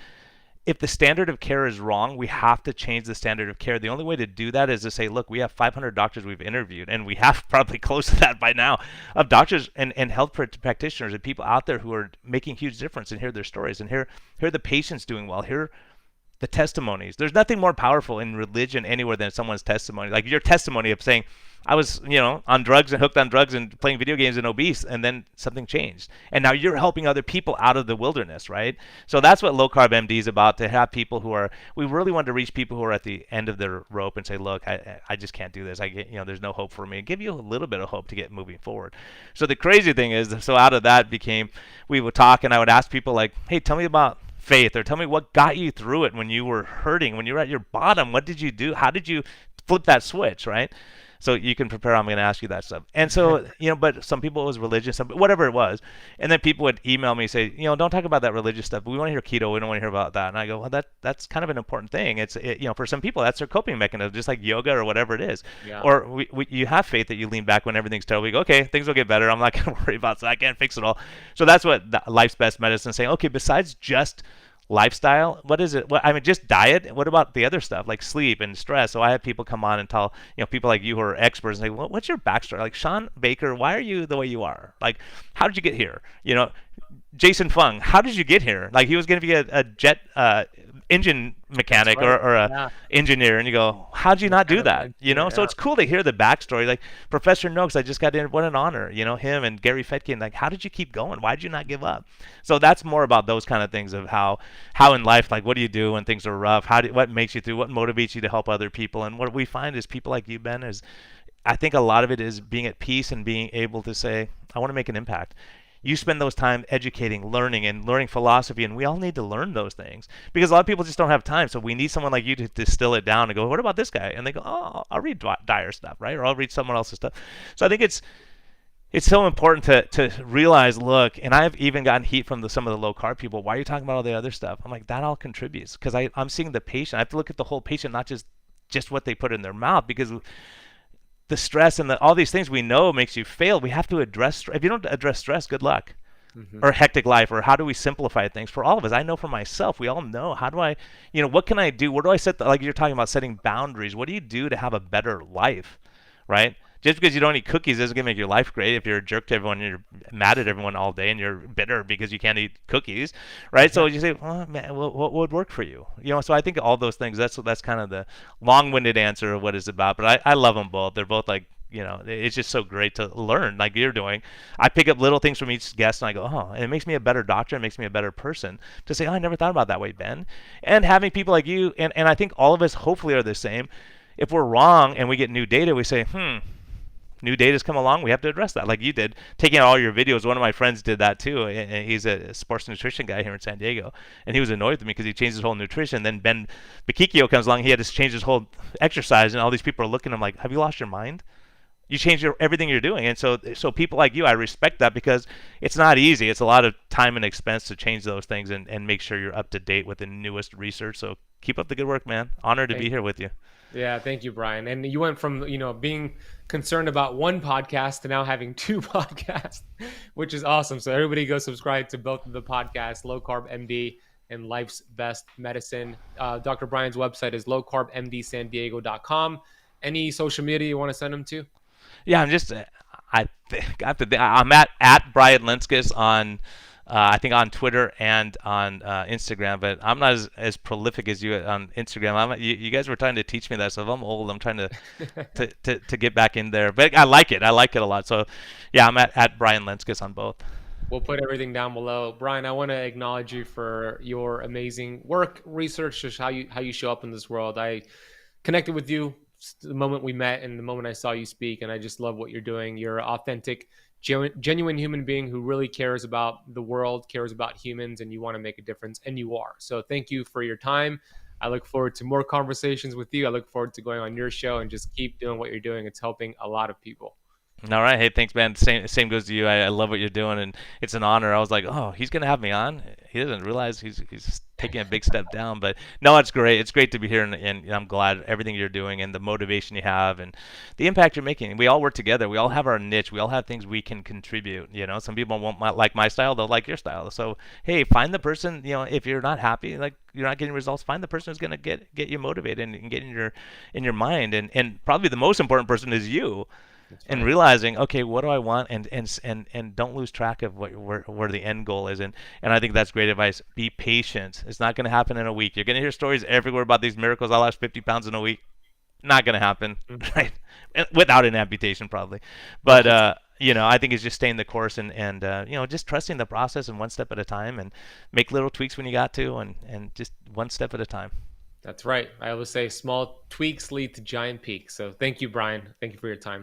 if the standard of care is wrong, we have to change the standard of care. The only way to do that is to say, look, we have 500 doctors we've interviewed, and we have probably close to that by now, of doctors and health practitioners and people out there who are making huge difference, and hear their stories, and hear the patients doing well, hear the testimonies. There's nothing more powerful in religion anywhere than someone's testimony. Like your testimony of saying, I was, on drugs and hooked on drugs and playing video games and obese, and then something changed. And now you're helping other people out of the wilderness, right? So that's what Low Carb MD is about, to have people we really want to reach people who are at the end of their rope and say, look, I just can't do this. There's no hope for me. And give you a little bit of hope to get moving forward. So the crazy thing is, so out of that we would talk, and I would ask people like, hey, tell me about faith, or tell me what got you through it when you were hurting, when you were at your bottom. What did you do? How did you flip that switch, right? So you can prepare. I'm going to ask you that stuff. And so, but some people it was religious, whatever it was. And then people would email me, say, don't talk about that religious stuff. We want to hear keto. We don't want to hear about that. And I go, well, that's kind of an important thing. For some people, that's their coping mechanism, just like yoga or whatever it is. Yeah. Or you have faith that you lean back when everything's terrible. You go, okay, things will get better. I'm not going to worry about it. So I can't fix it all. So that's what life's best medicine is saying. Okay, besides just lifestyle, what is it? Just diet. What about the other stuff like sleep and stress? So I have people come on and tell people like you who are experts and say, well, what's your backstory? Like, Sean Baker, why are you the way you are? Like, how did you get here? Jason Fung, how did you get here? Like, he was going to be a jet engine mechanic, right. or a engineer, and you go, how'd you not do that? So it's cool to hear the backstory. Like Professor Noakes, I just got in, what an honor, him and Gary Fetkin. Like, how did you keep going? Why did you not give up? So that's more about those kind of things of how in life, like, what do you do when things are rough? What makes you through? What motivates you to help other people? And what we find is people like you, Ben, is I think a lot of it is being at peace and being able to say, I want to make an impact. You spend those time educating, learning philosophy, and we all need to learn those things because a lot of people just don't have time. So we need someone like you to distill it down and go, what about this guy? And they go, oh, I'll read Dyer stuff, right? Or I'll read someone else's stuff. So I think it's so important to realize, look, and I've even gotten heat from some of the low carb people. Why are you talking about all the other stuff? I'm like, that all contributes because I'm seeing the patient. I have to look at the whole patient, not just what they put in their mouth, because the stress and all these things we know makes you fail. We have to address. If you don't address stress, good luck. Mm-hmm. Or hectic life, or how do we simplify things for all of us? I know for myself, we all know, how do I, what can I do? Where do I set, like you're talking about setting boundaries. What do you do to have a better life, right? Just because you don't eat cookies isn't going to make your life great. If you're a jerk to everyone, you're mad at everyone all day, and you're bitter because you can't eat cookies, right? So you say, well, man, what would work for you? So I think all those things, that's kind of the long-winded answer of what it's about. But I love them both. They're both like, it's just so great to learn like you're doing. I pick up little things from each guest, and I go, oh, and it makes me a better doctor. It makes me a better person to say, oh, I never thought about it that way, Ben. And having people like you, and I think all of us hopefully are the same. If we're wrong and we get new data, we say, new data's come along, we have to address that, like you did, taking out all your videos. One of my friends did that too, and he's a sports nutrition guy here in San Diego, and he was annoyed with me because he changed his whole nutrition. Then Ben Bakikio comes along, he had to change his whole exercise, and all these people are looking at him like, have you lost your mind? You changed everything you're doing. And so people like you, I respect that because it's not easy. It's a lot of time and expense to change those things and make sure you're up to date with the newest research. So keep up the good work, man. Honored to be here with you. Yeah, thank you, Brian. And you went from, being concerned about one podcast to now having two podcasts, which is awesome. So everybody go subscribe to both of the podcasts, Low Carb MD and Life's Best Medicine. Dr. Brian's website is lowcarbmdsandiego.com. Any social media you want to send them to? Yeah, I'm at Brian Lenzkes on I think on Twitter and on Instagram, but I'm not as prolific as you on Instagram. You guys were trying to teach me that stuff. I'm old. I'm trying to get back in there, but I like it. I like it a lot. So yeah, I'm at Brian Lenzkes on both. We'll put everything down below. Brian, I want to acknowledge you for your amazing work, research, just how you show up in this world. I connected with you the moment we met and the moment I saw you speak, and I just love what you're doing. You're an authentic, genuine human being who really cares about the world, cares about humans, and you want to make a difference, and you are. So thank you for your time. I look forward to more conversations with you. I look forward to going on your show and just keep doing what you're doing. It's helping a lot of people. All right. Hey, thanks, man. Same goes to you. I love what you're doing, and it's an honor. I was like, oh, he's going to have me on. He doesn't realize he's taking a big step down. But no, it's great. It's great to be here, and I'm glad everything you're doing and the motivation you have and the impact you're making. We all work together. We all have our niche. We all have things we can contribute. Some people won't like my style. They'll like your style. So, hey, find the person, if you're not happy, like you're not getting results, find the person who's going to get you motivated and get in your mind. And probably the most important person is you. That's and right. realizing, okay, what do I want, and don't lose track of where the end goal is. And I think that's great advice. Be patient. It's not going to happen in a week. You're going to hear stories everywhere about these miracles. I lost 50 pounds in a week. Not going to happen, Mhm. right? Without an amputation, probably. But Right. I think it's just staying the course, and just trusting the process, and one step at a time, and make little tweaks when you got to, and just one step at a time. That's right. I always say small tweaks lead to giant peaks. So thank you, Brian. Thank you for your time.